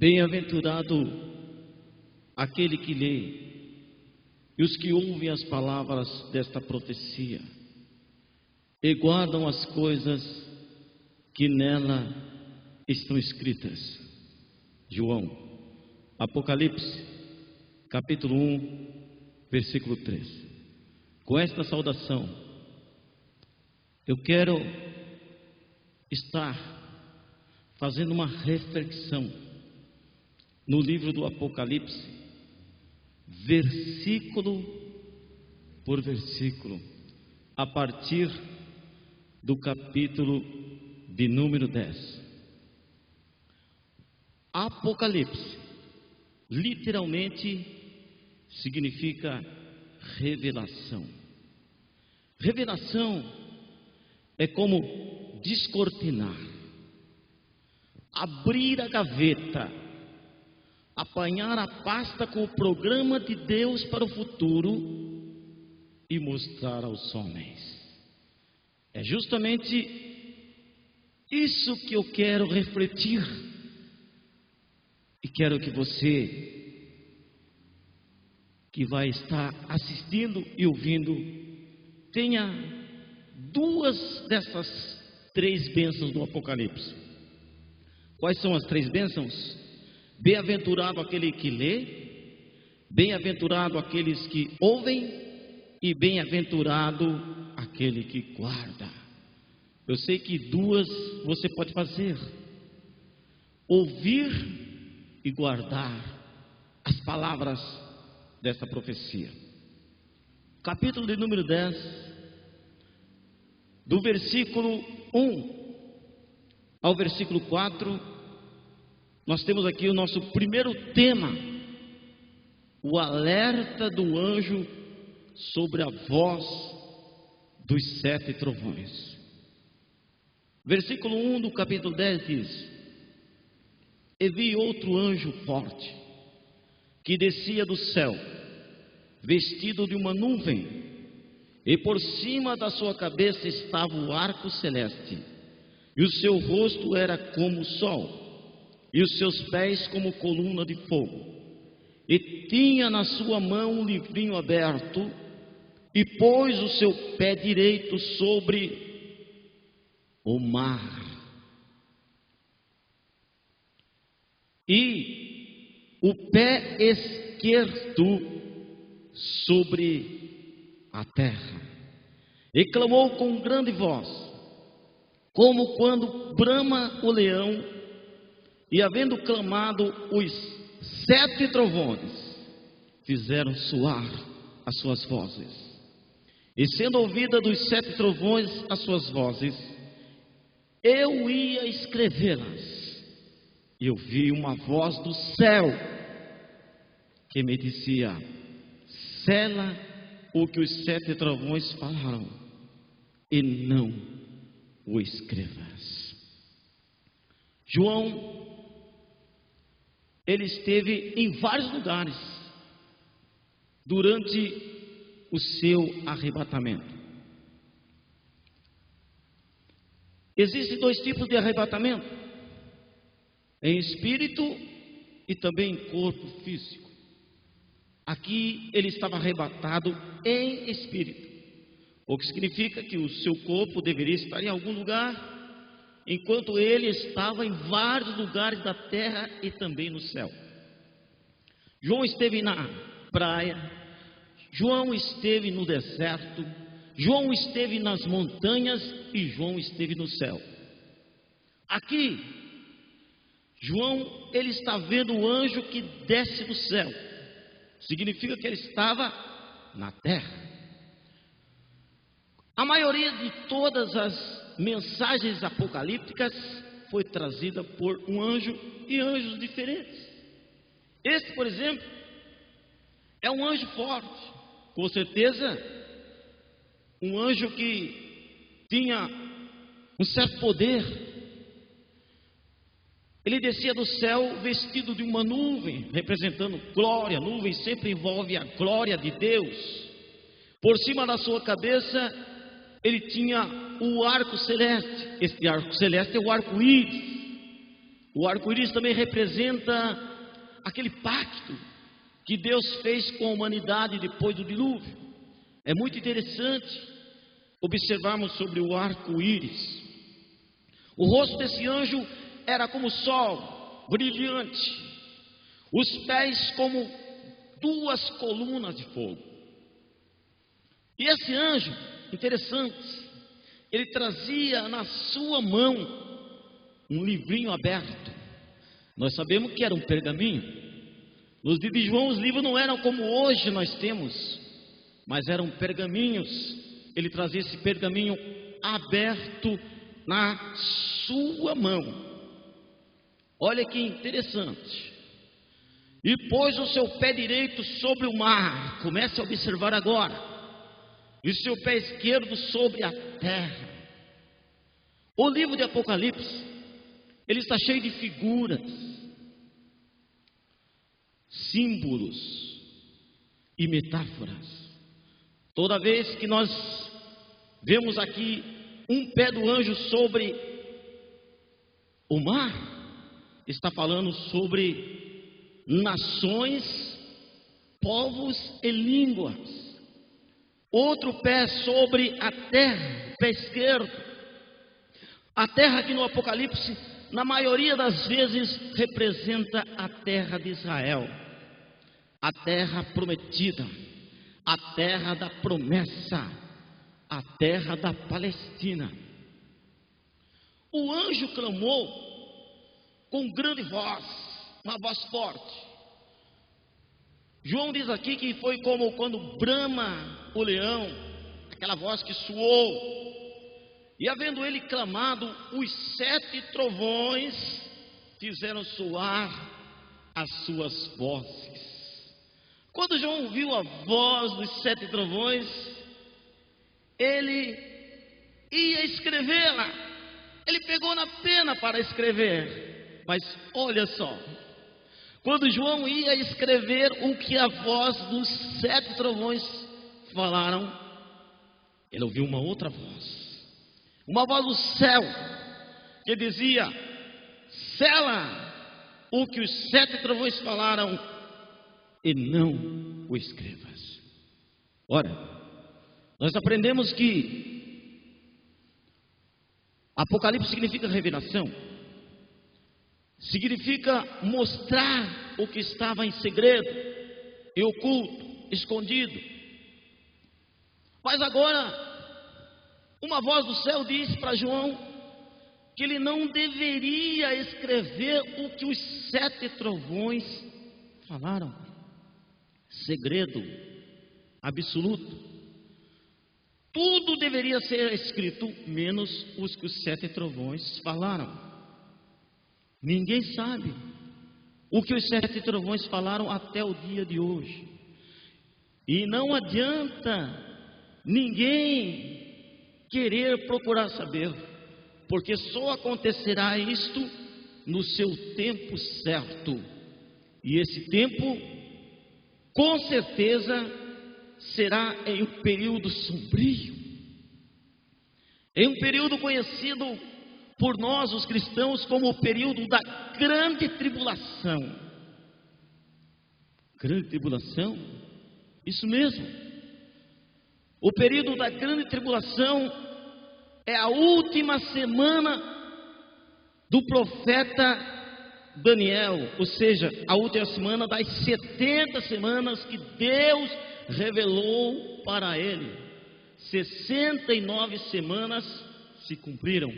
Bem-aventurado aquele que lê e os que ouvem as palavras desta profecia e guardam as coisas que nela estão escritas. João, Apocalipse, capítulo 1, versículo 3. Com esta saudação, eu quero estar fazendo uma reflexão no livro do Apocalipse, versículo por versículo, a partir do capítulo de número 10. Apocalipse literalmente significa revelação. Revelação é como descortinar, abrir a gaveta, apanhar a pasta com o programa de Deus para o futuro e mostrar aos homens. É justamente isso que eu quero refletir, e quero que você, que vai estar assistindo e ouvindo, tenha duas dessas três bênçãos do Apocalipse. Quais são as três bênçãos? Bem-aventurado aquele que lê, bem-aventurado aqueles que ouvem e bem-aventurado aquele que guarda. Eu sei que duas você pode fazer: ouvir e guardar as palavras dessa profecia. Capítulo de número 10, do versículo 1 ao versículo 4, nós temos aqui o nosso primeiro tema: o alerta do anjo sobre a voz dos 7 trovões. Versículo 1 do capítulo 10 diz: E vi outro anjo forte, que descia do céu, vestido de uma nuvem, e por cima da sua cabeça estava o arco celeste, e o seu rosto era como o sol, e os seus pés como coluna de fogo, e tinha na sua mão um livrinho aberto, e pôs o seu pé direito sobre o mar, e o pé esquerdo sobre a terra, e clamou com grande voz, como quando brama o leão. E havendo clamado, os 7 trovões fizeram soar as suas vozes. E sendo ouvida dos 7 trovões as suas vozes, eu ia escrevê-las. E eu vi uma voz do céu que me dizia: sela o que os 7 trovões falaram, e não o escrevas. João, ele esteve em vários lugares durante o seu arrebatamento. Existem 2 tipos de arrebatamento: em espírito e também em corpo físico. Aqui ele estava arrebatado em espírito, o que significa que o seu corpo deveria estar em algum lugar, enquanto ele estava em vários lugares da terra e também no céu. João esteve na praia, João esteve no deserto, João esteve nas montanhas e João esteve no céu. Aqui, João, ele está vendo o anjo que desce do céu. Significa que ele estava na terra. A maioria de todas as mensagens apocalípticas foi trazida por um anjo e anjos diferentes. Este, por exemplo, é um anjo forte, com certeza um anjo que tinha um certo poder. Ele descia do céu vestido de uma nuvem, representando glória. Nuvem sempre envolve a glória de Deus. Por cima da sua cabeça ele tinha o arco celeste. Este arco celeste é o arco-íris. O arco-íris também representa aquele pacto que Deus fez com a humanidade depois do dilúvio. É muito interessante observarmos sobre o arco-íris. O rosto desse anjo era como o sol, brilhante, os pés como duas colunas de fogo. E esse anjo, interessante, ele trazia na sua mão um livrinho aberto. Nós sabemos que era um pergaminho. Nos dias de João, os livros não eram como hoje nós temos, mas eram pergaminhos. Ele trazia esse pergaminho aberto na sua mão. Olha que interessante. E pôs o seu pé direito sobre o mar. Comece a observar agora. E o seu pé esquerdo sobre a terra. O livro de Apocalipse, ele está cheio de figuras, símbolos e metáforas. Toda vez que nós vemos aqui um pé do anjo sobre o mar, está falando sobre nações, povos e línguas. Outro pé sobre a terra, pé esquerdo. A terra aqui no Apocalipse, na maioria das vezes, representa a terra de Israel, a terra prometida, a terra da promessa, a terra da Palestina. O anjo clamou com grande voz, uma voz forte. João diz aqui que foi como quando brama o leão, aquela voz que soou. E havendo ele clamado, os 7 trovões fizeram soar as suas vozes. Quando João ouviu a voz dos 7 trovões, ele ia escrevê-la. Ele pegou na pena para escrever. Mas olha só, quando João ia escrever o que a voz dos 7 trovões falaram, ele ouviu uma outra voz. Uma voz do céu, que dizia: sela o que os 7 trovões falaram, e não o escrevas. Ora, nós aprendemos que Apocalipse significa revelação, significa mostrar o que estava em segredo e oculto, escondido. Mas agora, uma voz do céu diz para João que ele não deveria escrever o que os 7 trovões falaram. Segredo absoluto. Tudo deveria ser escrito, menos os que os 7 trovões falaram. Ninguém sabe o que os 7 trovões falaram até o dia de hoje. E não adianta ninguém querer procurar saber, porque só acontecerá isto no seu tempo certo. E esse tempo, com certeza, será em um período sombrio, em um período conhecido por nós, os cristãos, como o período da grande tribulação. Grande tribulação? Isso mesmo. O período da grande tribulação é a última semana do profeta Daniel, ou seja, a última semana das 70 semanas que Deus revelou para ele. 69 semanas se cumpriram,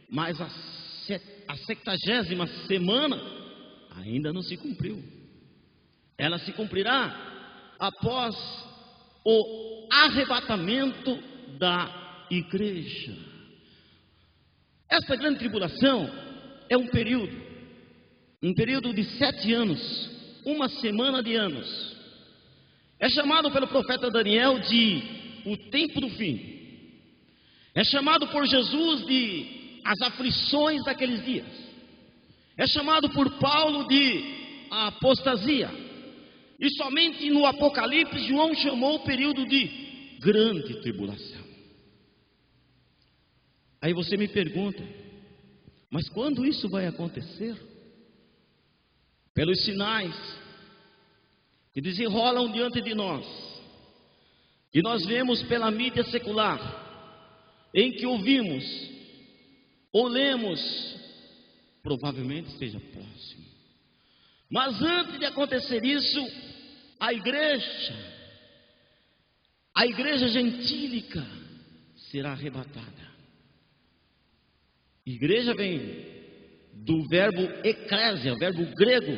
mas a 70ª semana ainda não se cumpriu. Ela se cumprirá após o arrebatamento da igreja. Esta grande tribulação é um período de 7 anos, uma semana de anos. É chamado pelo profeta Daniel de o tempo do fim. É chamado por Jesus de as aflições daqueles dias. É chamado por Paulo de a apostasia. E somente no Apocalipse João chamou o período de grande tribulação. Aí você me pergunta: Mas quando isso vai acontecer? Pelos sinais que desenrolam diante de nós, que nós vemos pela mídia secular, em que ouvimos ou lemos, provavelmente esteja próximo. Mas antes de acontecer isso, a igreja gentílica será arrebatada. Igreja vem do verbo eclésia, verbo grego,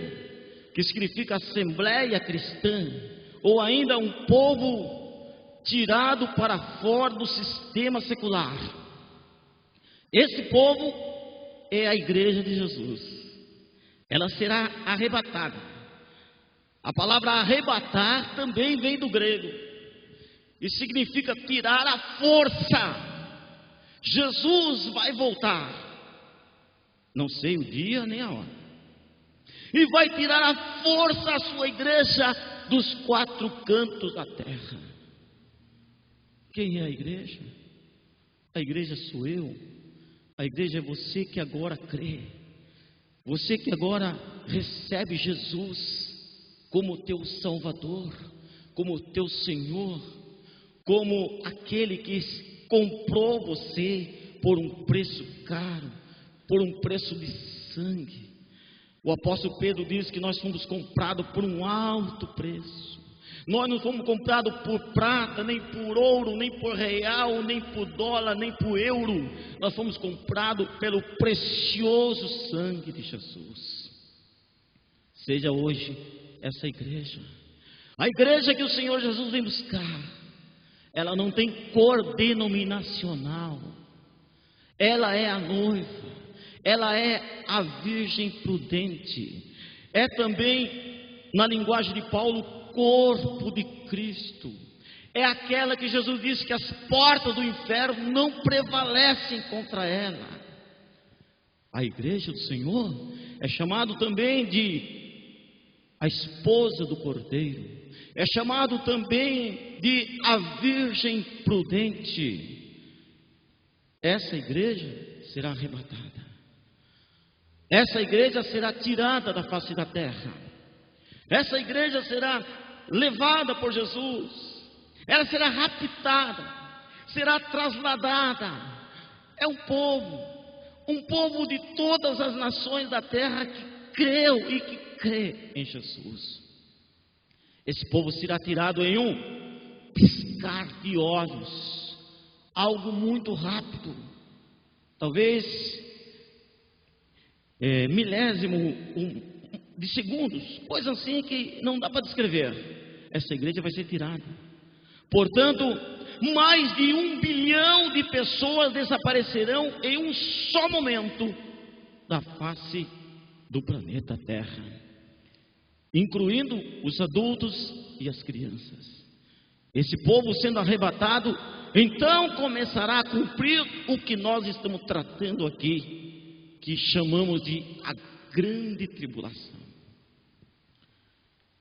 que significa assembleia cristã, ou ainda um povo tirado para fora do sistema secular. Esse povo é a igreja de Jesus. Ela será arrebatada. A palavra arrebatar também vem do grego e significa tirar a força. Jesus vai voltar, não sei o dia nem a hora, e vai tirar a força à sua igreja dos quatro cantos da terra. Quem é a igreja? A igreja sou eu. A igreja é você que agora crê, você que agora recebe Jesus como teu Salvador, como teu Senhor, como aquele que comprou você por um preço caro, por um preço de sangue. O apóstolo Pedro diz que nós fomos comprados por um alto preço. Nós não fomos comprados por prata, nem por ouro, nem por real, nem por dólar, nem por euro. Nós fomos comprados pelo precioso sangue de Jesus. Seja hoje essa igreja, a igreja que o Senhor Jesus vem buscar. Ela não tem cor denominacional. Ela é a noiva. Ela é a virgem prudente. É também, na linguagem de Paulo, corpo de Cristo. É aquela que Jesus disse que as portas do inferno não prevalecem contra ela. A igreja do Senhor é chamado também de a esposa do Cordeiro. É chamado também de a virgem prudente. Essa igreja será arrebatada. Essa igreja será tirada da face da terra. Essa igreja será levada por Jesus. Ela será raptada, será trasladada. É um povo de todas as nações da terra que creu e que crê em Jesus. Esse povo será tirado em um piscar de olhos, algo muito rápido, talvez milésimo de segundos, coisa assim que não dá para descrever. Essa igreja vai ser tirada. Portanto, mais de 1 bilhão de pessoas desaparecerão em um só momento da face do planeta Terra, incluindo os adultos e as crianças. Esse povo sendo arrebatado, então começará a cumprir o que nós estamos tratando aqui, que chamamos de a grande tribulação.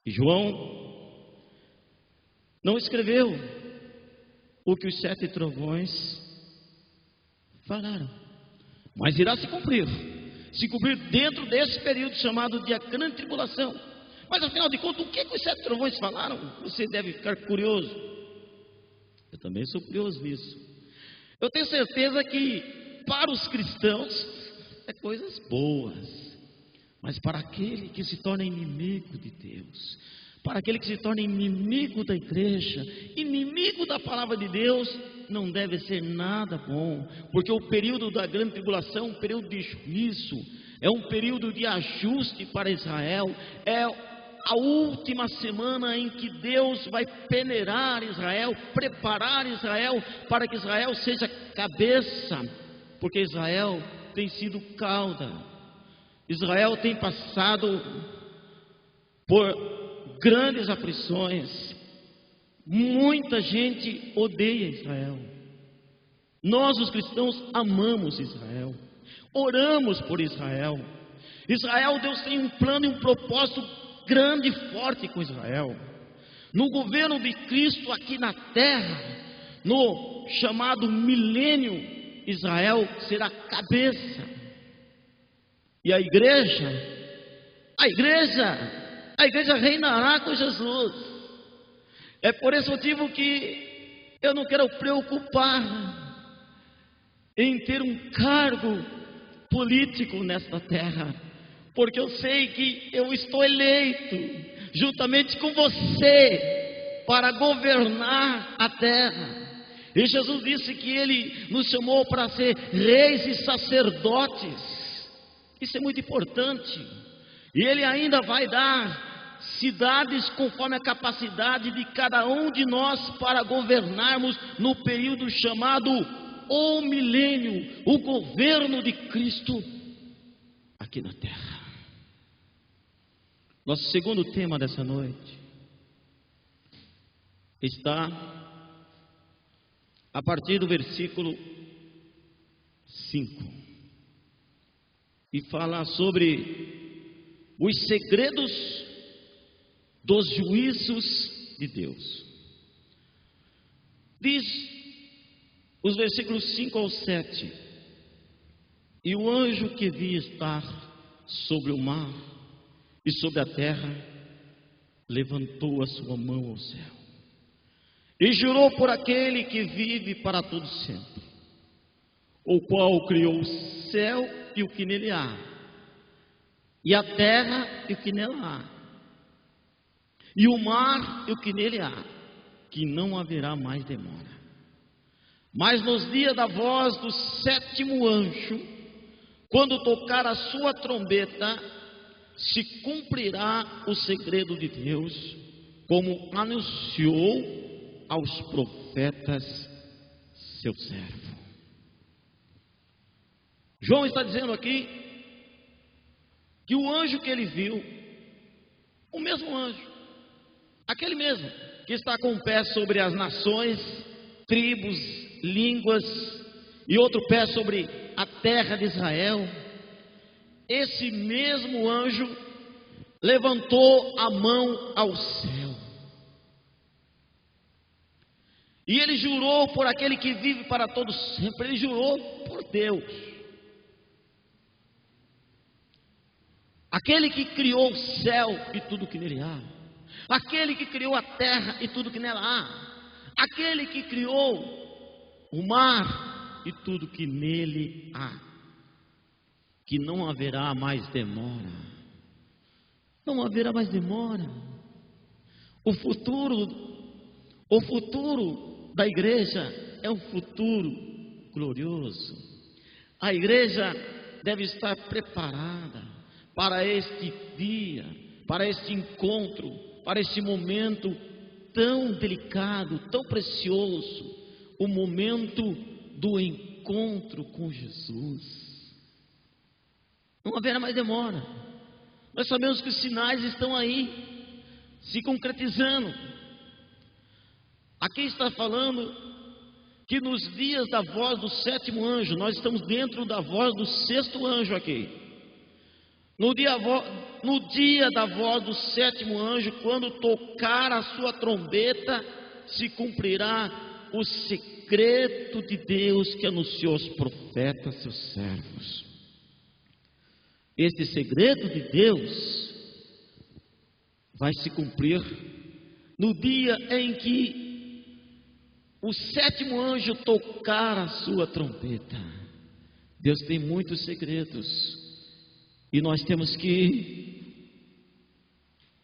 E João não escreveu o que os 7 trovões falaram, mas irá se cumprir dentro desse período chamado de a grande tribulação. Mas afinal de contas, o que os 7 trovões falaram? Você deve ficar curioso. Eu também sou curioso nisso. Eu tenho certeza que para os cristãos é coisas boas, mas para aquele que se torna inimigo de Deus, para aquele que se torna inimigo da igreja, inimigo da palavra de Deus, não deve ser nada bom, porque o período da grande tribulação é um período de juízo, é um período de ajuste para Israel, é a última semana em que Deus vai peneirar Israel, preparar Israel para que Israel seja cabeça, porque Israel tem sido cauda. Israel tem passado por grandes aflições. Muita gente odeia Israel. Nós, os cristãos, amamos Israel, oramos por Israel. Israel, Deus tem um plano e um propósito grande e forte com Israel. No governo de Cristo aqui na terra, no chamado milênio, Israel será cabeça. E a igreja reinará com Jesus. É por esse motivo que eu não quero preocupar em ter um cargo político nesta terra, porque eu sei que eu estou eleito juntamente com você para governar a terra. E Jesus disse que Ele nos chamou para ser reis e sacerdotes. Isso é muito importante. E Ele ainda vai dar cidades conforme a capacidade de cada um de nós para governarmos no período chamado o milênio, o governo de Cristo aqui na terra. Nosso segundo tema dessa noite está a partir do versículo 5 e fala sobre os segredos dos juízos de Deus. Diz os versículos 5 ao 7: E o anjo que vi estar sobre o mar e sobre a terra levantou a sua mão ao céu e jurou por aquele que vive para todo sempre, o qual criou o céu e o que nele há, e a terra e o que nela há, e o mar e o que nele há, que não haverá mais demora. Mas nos dias da voz do sétimo anjo, quando tocar a sua trombeta, se cumprirá o segredo de Deus, como anunciou aos profetas seu servo. João está dizendo aqui que o anjo que ele viu, o mesmo anjo, aquele mesmo que está com o pé sobre as nações, tribos, línguas, e outro pé sobre a terra de Israel, esse mesmo anjo levantou a mão ao céu e ele jurou por aquele que vive para todo sempre. Ele jurou por Deus, aquele que criou o céu e tudo que nele há, aquele que criou a terra e tudo que nela há, aquele que criou o mar e tudo que nele há, que não haverá mais demora. Não haverá mais demora. O futuro da igreja é um futuro glorioso. A igreja deve estar preparada para este dia, para este encontro, para este momento tão delicado, tão precioso, o momento do encontro com Jesus. Não haverá mais demora. Nós sabemos que os sinais estão aí, se concretizando. Aqui está falando que nos dias da voz do sétimo anjo, nós estamos dentro da voz do sexto anjo aqui. No dia da voz do sétimo anjo, quando tocar a sua trombeta, se cumprirá o segredo de Deus que anunciou aos profetas, seus servos. Este segredo de Deus vai se cumprir no dia em que o sétimo anjo tocar a sua trombeta. Deus tem muitos segredos e nós temos que,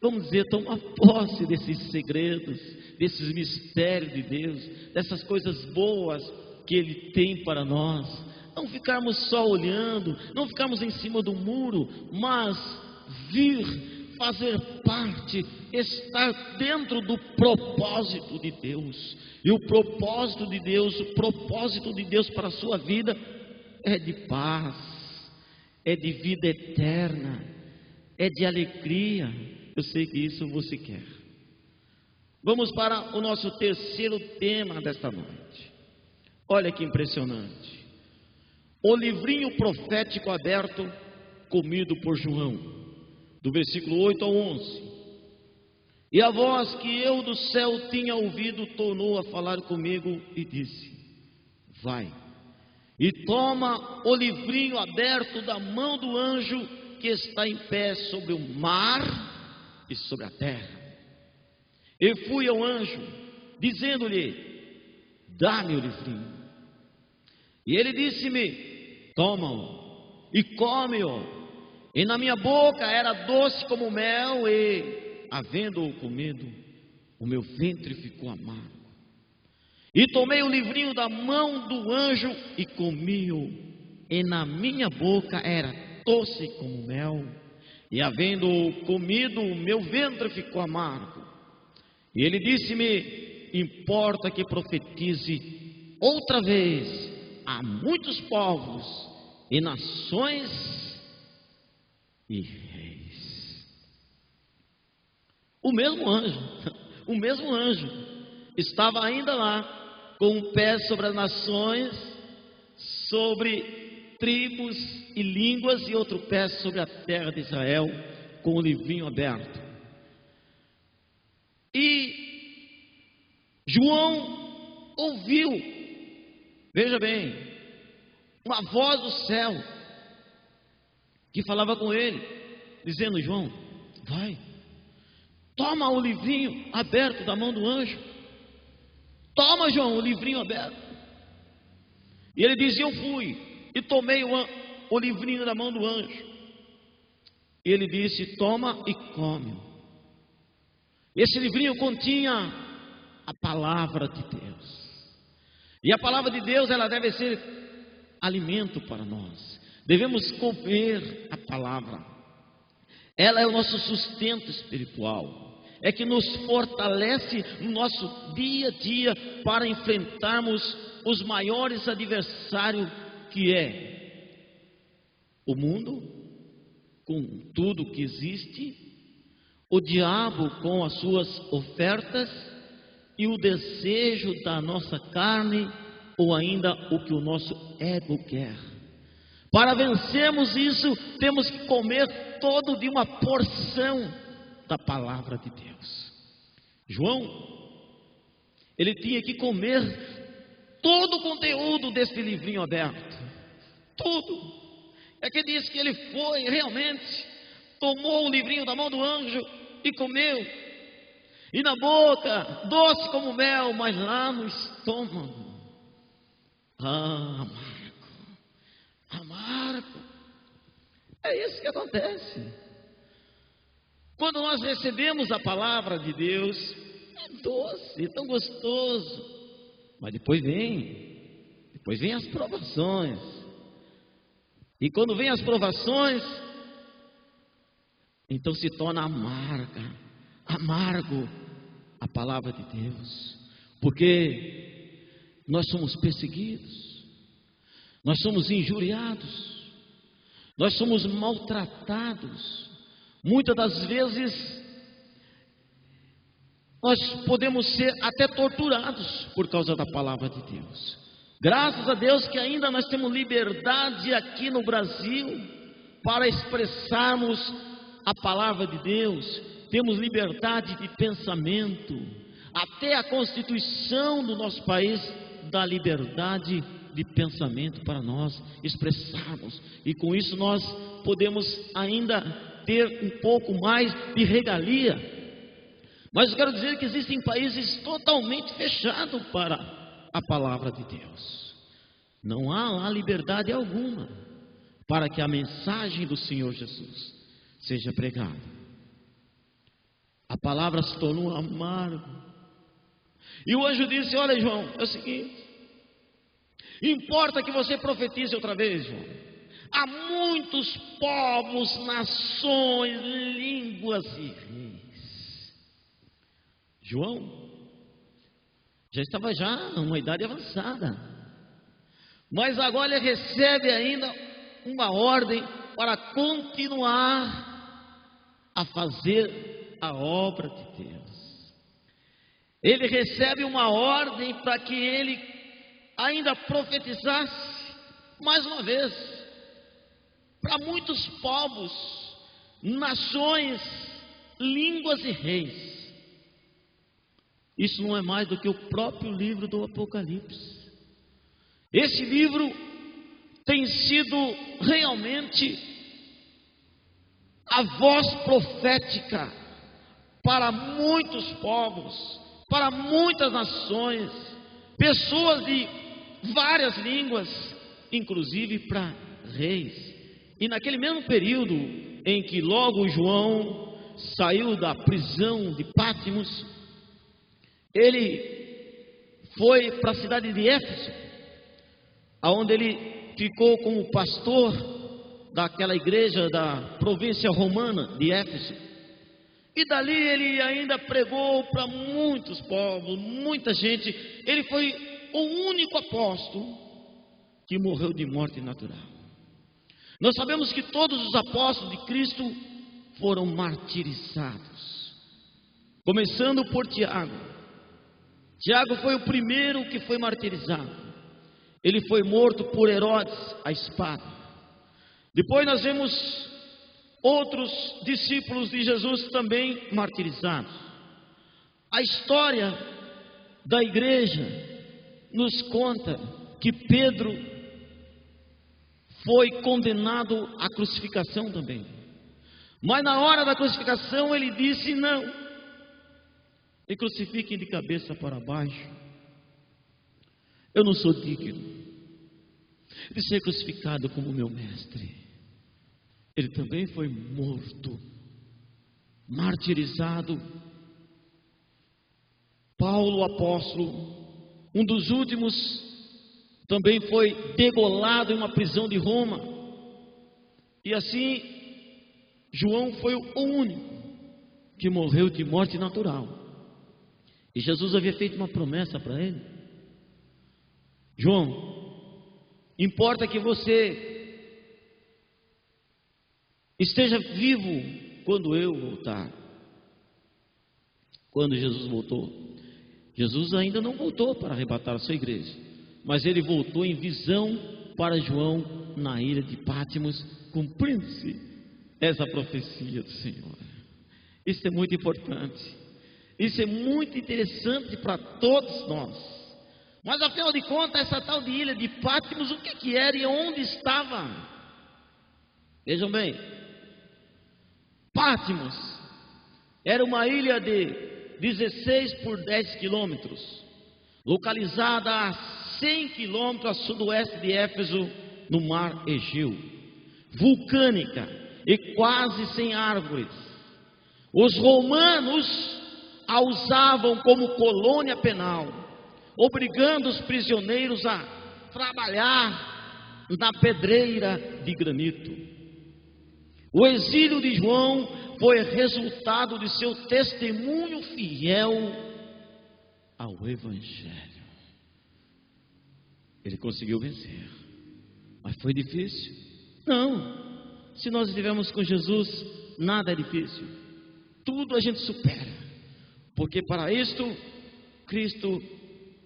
vamos dizer, tomar posse desses segredos, desses mistérios de Deus, dessas coisas boas que Ele tem para nós. Não ficarmos só olhando, não ficarmos em cima do muro, mas vir, fazer parte, estar dentro do propósito de Deus. E o propósito de Deus para a sua vida é de paz, é de vida eterna, é de alegria. Eu sei que isso você quer. Vamos para o nosso terceiro tema desta noite. Olha que impressionante. O livrinho profético aberto, comido por João, do versículo 8 ao 11. E a voz que eu do céu tinha ouvido tornou a falar comigo e disse: Vai, e toma o livrinho aberto da mão do anjo que está em pé sobre o mar e sobre a terra. E fui ao anjo, dizendo-lhe: dá-me o livrinho. E ele disse-me: toma-o e come-o. E na minha boca era doce como mel, e, havendo-o comido, o meu ventre ficou amargo. E tomei o livrinho da mão do anjo e comi-o, e na minha boca era doce como mel, e havendo-o comido, o meu ventre ficou amargo. E ele disse-me: importa que profetize outra vez a muitos povos e nações e reis. O mesmo anjo estava ainda lá, com o pé sobre as nações, sobre tribos e línguas, e outro pé sobre a terra de Israel, com o livrinho aberto. E João ouviu, veja bem, uma voz do céu que falava com ele, dizendo: João, vai, toma o livrinho aberto da mão do anjo. Toma, João, o livrinho aberto. E ele dizia: eu fui e tomei o livrinho da mão do anjo. E ele disse: toma e come. Esse livrinho continha a palavra de Deus. E a palavra de Deus, ela deve ser alimento para nós. Devemos comer a palavra. Ela é o nosso sustento espiritual. É que nos fortalece no nosso dia a dia para enfrentarmos os maiores adversários, que é o mundo, com tudo que existe, o diabo com as suas ofertas e o desejo da nossa carne, ou ainda o que o nosso ego quer. Para vencermos isso, temos que comer todo de uma porção da palavra de Deus. João, ele tinha que comer todo o conteúdo desse livrinho aberto, tudo. É que diz que ele foi realmente, tomou o livrinho da mão do anjo e comeu, e na boca doce como mel, mas lá no estômago amargo. É isso que acontece. Quando nós recebemos a palavra de Deus, é doce, é tão gostoso, mas depois vem as provações. E quando vem as provações, então se torna amargo a palavra de Deus, porque nós somos perseguidos, nós somos injuriados, nós somos maltratados. Muitas das vezes nós podemos ser até torturados por causa da palavra de Deus. Graças a Deus que ainda nós temos liberdade aqui no Brasil para expressarmos a palavra de Deus. Temos liberdade de pensamento. Até a Constituição do nosso país dá liberdade de pensamento para nós expressarmos. E com isso nós podemos ainda ter um pouco mais de regalia. Mas eu quero dizer que existem países totalmente fechados para a palavra de Deus. Não há lá liberdade alguma para que a mensagem do Senhor Jesus seja pregada. A palavra se tornou amarga. E o anjo disse: olha, João, é o seguinte, importa que você profetize outra vez, João. Há muitos povos, nações, línguas e reis. João já estava numa idade avançada, mas agora ele recebe ainda uma ordem para continuar a fazer a obra de Deus. Ele recebe uma ordem para que ele ainda profetizasse mais uma vez para muitos povos, nações, línguas e reis. Isso não é mais do que o próprio livro do Apocalipse. Esse livro tem sido realmente a voz profética para muitos povos, para muitas nações, pessoas de várias línguas, inclusive para reis. E naquele mesmo período em que logo João saiu da prisão de Patmos, ele foi para a cidade de Éfeso, onde ele ficou como pastor daquela igreja da província romana de Éfeso. E dali ele ainda pregou para muitos povos, muita gente. Ele foi o único apóstolo que morreu de morte natural. Nós sabemos que todos os apóstolos de Cristo foram martirizados, começando por Tiago. Tiago foi o primeiro que foi martirizado. Ele foi morto por Herodes, a espada. Depois nós vemos outros discípulos de Jesus também martirizados. A história da igreja nos conta que Pedro foi condenado à crucificação também. Mas na hora da crucificação ele disse: não, me crucifiquem de cabeça para baixo. Eu não sou digno de ser crucificado como meu mestre. Ele também foi morto, martirizado. Paulo, o apóstolo, um dos últimos, também foi degolado em uma prisão de Roma. E assim, João foi o único que morreu de morte natural. E Jesus havia feito uma promessa para ele: João, importa que você esteja vivo quando eu voltar. Quando Jesus voltou, Jesus ainda não voltou para arrebatar a sua igreja, mas ele voltou em visão para João na ilha de Patmos, cumprindo-se essa profecia do Senhor. Isso é muito importante, isso é muito interessante para todos nós. Mas afinal de contas, essa tal de ilha de Patmos, o que era e onde estava? Vejam bem, Patmos era uma ilha de 16 por 10 quilômetros, localizada a 100 quilômetros a sudoeste de Éfeso, no mar Egeu, vulcânica e quase sem árvores. Os romanos a usavam como colônia penal, obrigando os prisioneiros a trabalhar na pedreira de granito. O exílio de João foi resultado de seu testemunho fiel ao Evangelho. Ele conseguiu vencer, mas foi difícil? Não, se nós estivermos com Jesus, nada é difícil, tudo a gente supera, porque para isto, Cristo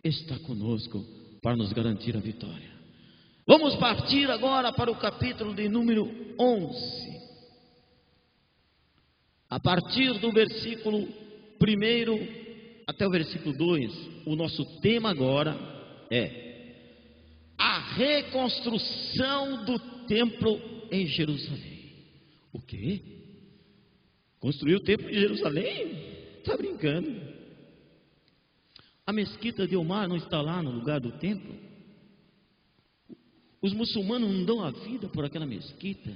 está conosco para nos garantir a vitória. Vamos partir agora para o capítulo de número 11. A partir do versículo 1 até o versículo 2, o nosso tema agora é a reconstrução do templo em Jerusalém. O quê? Construir o templo de Jerusalém? Está brincando? A mesquita de Omar não está lá no lugar do templo? Os muçulmanos não dão a vida por aquela mesquita?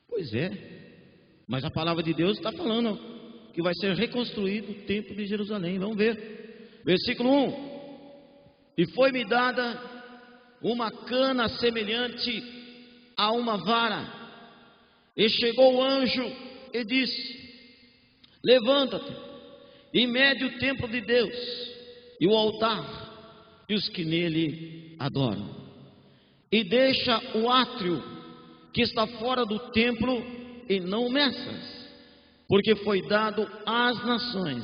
Pois é. Mas a palavra de Deus está falando que vai ser reconstruído o templo de Jerusalém. Vamos ver. Versículo 1. E foi-me dada uma cana semelhante a uma vara. E chegou o anjo e disse: levanta-te e mede o templo de Deus e o altar e os que nele adoram. E deixa o átrio que está fora do templo e não meças, porque foi dado às nações,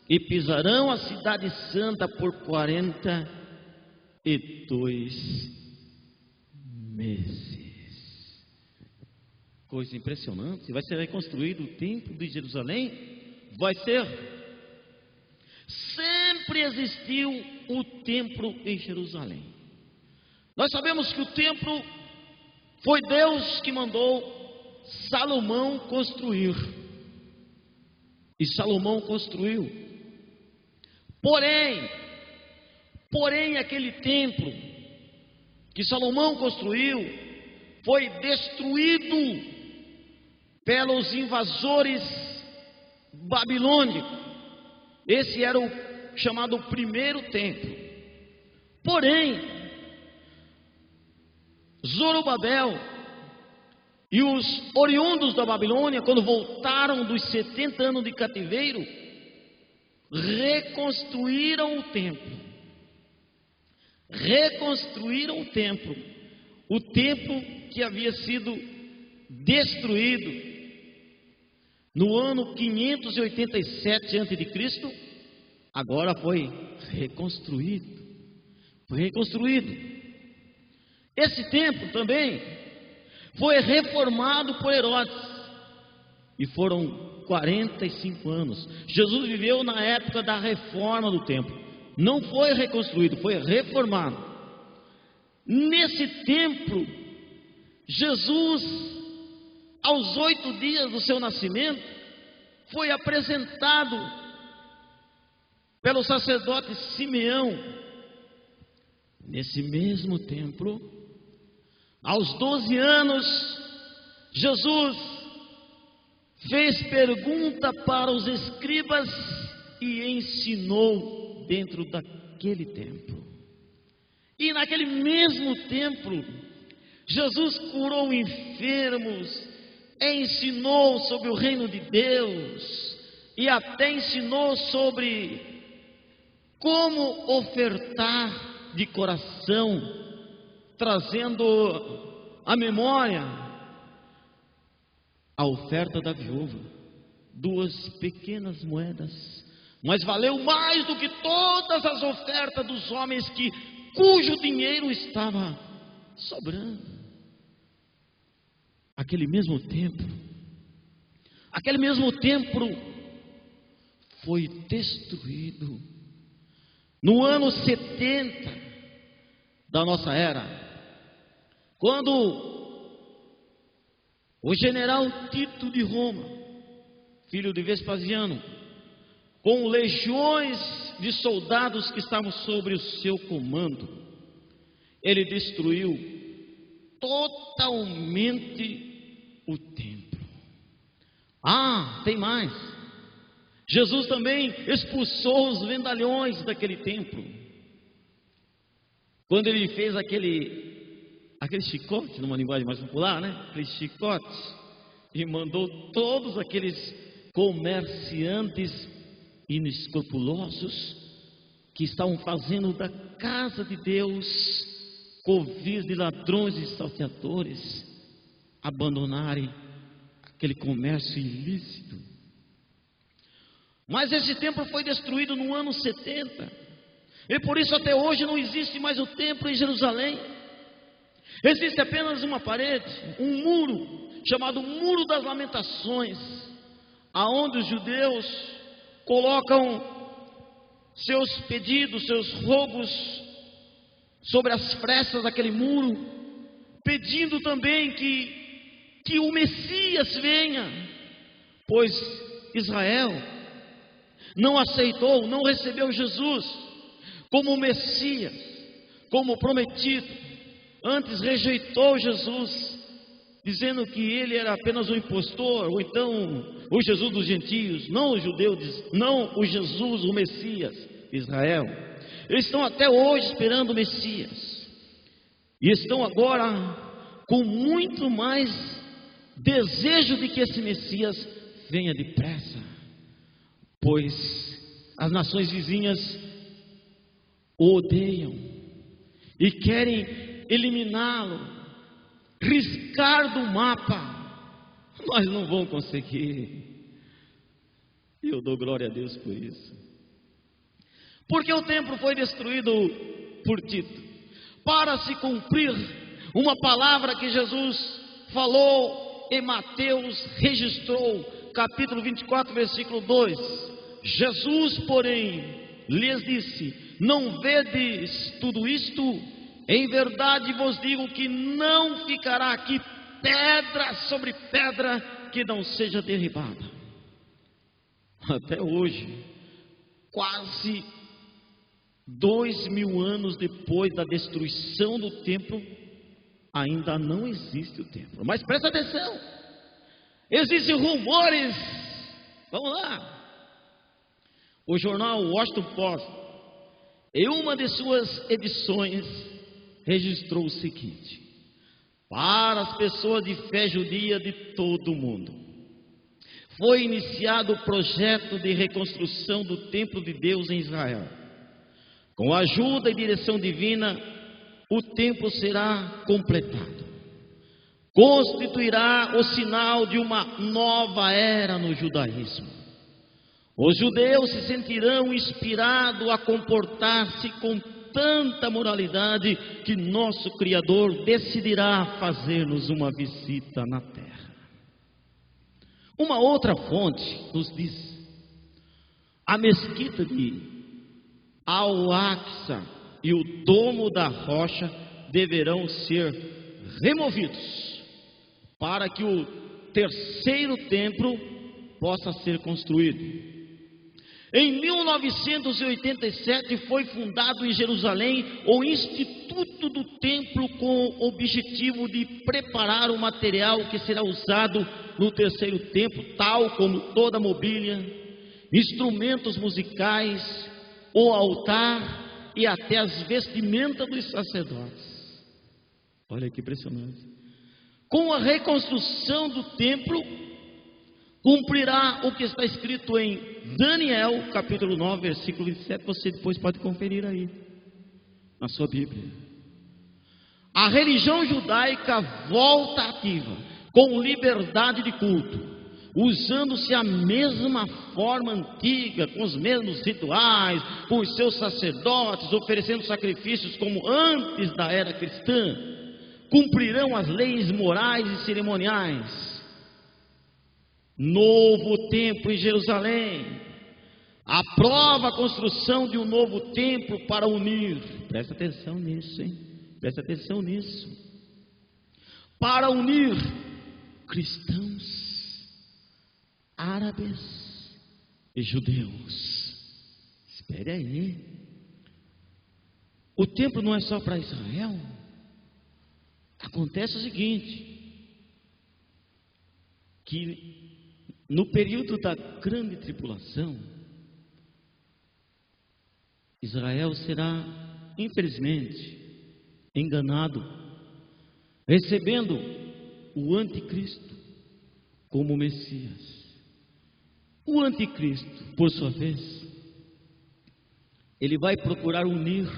e pisarão a cidade santa por 42 meses. Coisa impressionante. Vai ser reconstruído o templo de Jerusalém? Vai ser. Sempre existiu o templo em Jerusalém. Nós sabemos que o templo foi Deus que mandou Salomão construir, e Salomão construiu. Porém, aquele templo que Salomão construiu foi destruído pelos invasores babilônicos. Esse era o chamado primeiro templo. Porém, Zorobabel e os oriundos da Babilônia, quando voltaram dos 70 anos de cativeiro, reconstruíram o templo. O templo que havia sido destruído no ano 587 a.C., agora foi reconstruído. Esse templo também foi reformado por Herodes, e foram 45 anos. Jesus viveu na época da reforma do templo. Não foi reconstruído, foi reformado. Nesse templo, Jesus, aos 8 dias do seu nascimento, foi apresentado pelo sacerdote Simeão. Nesse mesmo templo, aos 12 anos, Jesus fez pergunta para os escribas e ensinou dentro daquele templo. E naquele mesmo templo, Jesus curou enfermos, ensinou sobre o reino de Deus, e até ensinou sobre como ofertar de coração, trazendo à memória a oferta da viúva, 2 pequenas moedas, mas valeu mais do que todas as ofertas dos homens cujo dinheiro estava sobrando. Aquele mesmo templo foi destruído no ano 70 da nossa era, quando o general Tito de Roma, filho de Vespasiano, com legiões de soldados que estavam sobre o seu comando, ele destruiu totalmente o templo. Tem mais. Jesus também expulsou os vendalhões daquele templo. Quando ele fez aquele chicote, numa linguagem mais popular, né? Aquele chicote, e mandou todos aqueles comerciantes inescrupulosos que estavam fazendo da casa de Deus covis de ladrões e salteadores abandonarem aquele comércio ilícito. Mas esse templo foi destruído no ano 70, e por isso até hoje não existe mais o templo em Jerusalém. Existe apenas uma parede, um muro, chamado Muro das Lamentações, aonde os judeus colocam seus pedidos, seus rogos sobre as frestas daquele muro, pedindo também que o Messias venha, pois Israel não aceitou, não recebeu Jesus como Messias, como prometido. Antes rejeitou Jesus, dizendo que ele era apenas um impostor, ou então o Jesus dos gentios, não o judeu, não o Jesus, o Messias, Israel. Eles estão até hoje esperando o Messias, e estão agora com muito mais desejo de que esse Messias venha depressa, pois as nações vizinhas o odeiam e querem eliminá-lo, riscar do mapa, mas não vão conseguir. E eu dou glória a Deus por isso. Porque o templo foi destruído por Tito, para se cumprir uma palavra que Jesus falou e Mateus registrou, capítulo 24, versículo 2. Jesus, porém, lhes disse: não vedes tudo isto? Em verdade vos digo que não ficará aqui pedra sobre pedra que não seja derribada. Até hoje, quase 2000 anos depois da destruição do templo, ainda não existe o templo. Mas presta atenção, existem rumores. Vamos lá. O jornal Washington Post, em uma de suas edições, registrou o seguinte: para as pessoas de fé judia de todo o mundo, foi iniciado o projeto de reconstrução do templo de Deus em Israel. Com a ajuda e direção divina, o templo será completado. Constituirá o sinal de uma nova era no judaísmo. Os judeus se sentirão inspirados a comportar-se com tanta moralidade que nosso Criador decidirá fazer-nos uma visita na terra. Uma outra fonte nos diz: a mesquita de Al-Aqsa e o domo da rocha deverão ser removidos para que o terceiro templo possa ser construído. Em 1987 foi fundado em Jerusalém o Instituto do Templo, com o objetivo de preparar o material que será usado no terceiro templo, tal como toda a mobília, instrumentos musicais, o altar e até as vestimentas dos sacerdotes. Olha que impressionante. Com a reconstrução do templo, cumprirá o que está escrito em Daniel, capítulo 9, versículo 27, você depois pode conferir aí, na sua Bíblia. A religião judaica volta ativa, com liberdade de culto, usando-se a mesma forma antiga, com os mesmos rituais, com os seus sacerdotes, oferecendo sacrifícios como antes da era cristã. Cumprirão as leis morais e cerimoniais. Novo templo em Jerusalém. Aprova a construção de um novo templo para unir. Presta atenção nisso, hein? Presta atenção nisso. Para unir cristãos, árabes e judeus. Espere aí. O templo não é só para Israel. Acontece o seguinte, que no período da grande tribulação, Israel será, infelizmente, enganado, recebendo o anticristo como Messias. O anticristo, por sua vez, ele vai procurar unir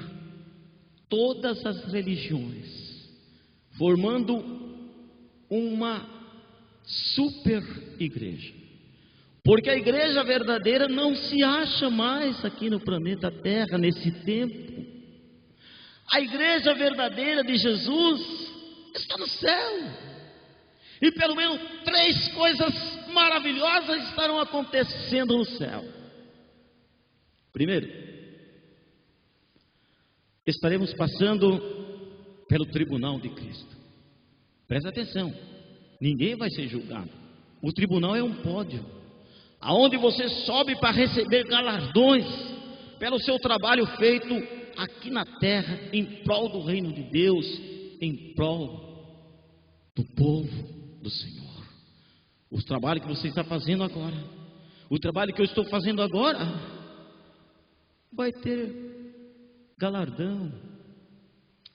todas as religiões, formando uma super igreja. Porque a igreja verdadeira não se acha mais aqui no planeta Terra, nesse tempo. A igreja verdadeira de Jesus está no céu. E pelo menos 3 coisas maravilhosas estarão acontecendo no céu. Primeiro, estaremos passando pelo tribunal de Cristo. Presta atenção, ninguém vai ser julgado. O tribunal é um pódio, aonde você sobe para receber galardões pelo seu trabalho feito aqui na terra, em prol do reino de Deus, em prol do povo do Senhor. O trabalho que você está fazendo agora, o trabalho que eu estou fazendo agora, vai ter galardão.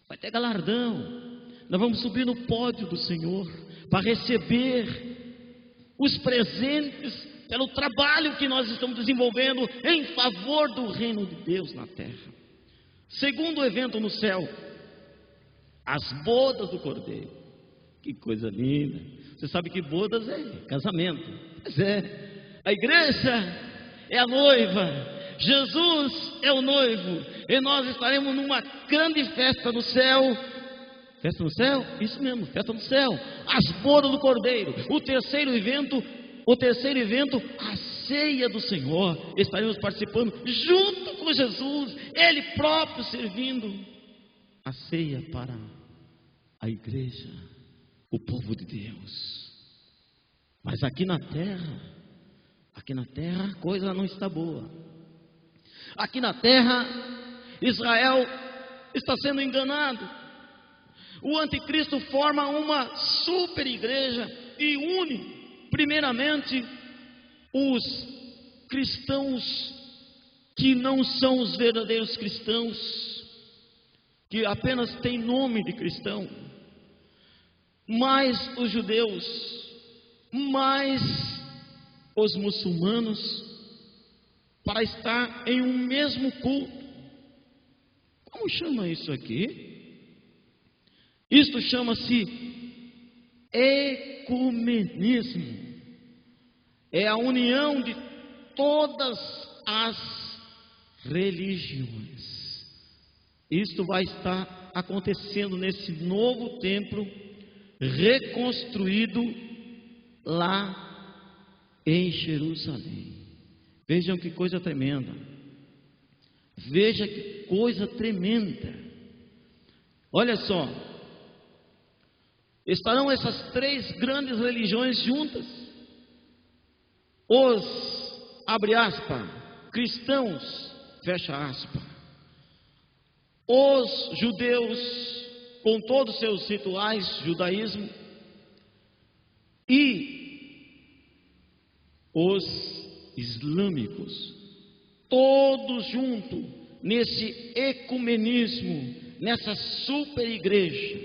Vai ter galardão. Nós vamos subir no pódio do Senhor para receber os presentes pelo trabalho que nós estamos desenvolvendo em favor do reino de Deus na terra. Segundo evento no céu, as bodas do Cordeiro. Que coisa linda. Você sabe que bodas é casamento. Pois é, a igreja é a noiva, Jesus é o noivo, e nós estaremos numa grande festa no céu. Festa no céu? Isso mesmo, festa no céu. As bodas do Cordeiro. O terceiro evento, a ceia do Senhor. Estaremos participando junto com Jesus, Ele próprio servindo. a ceia para a igreja, o povo de Deus. Mas aqui na terra a coisa não está boa. Aqui na terra, Israel está sendo enganado. O anticristo forma uma super igreja e une, primeiramente, os cristãos que não são os verdadeiros cristãos, que apenas têm nome de cristão, mais os judeus, mais os muçulmanos, para estar em um mesmo culto. Como chama isso aqui? Isto chama-se ecumenismo. É a união de todas as religiões. Isto vai estar acontecendo nesse novo templo reconstruído lá em Jerusalém. Vejam que coisa tremenda. Veja que coisa tremenda. Olha só. Estarão essas três grandes religiões juntas. Os, abre aspas, cristãos, fecha aspas. Os judeus, com todos os seus rituais, judaísmo, e os islâmicos, todos juntos nesse ecumenismo, nessa super igreja.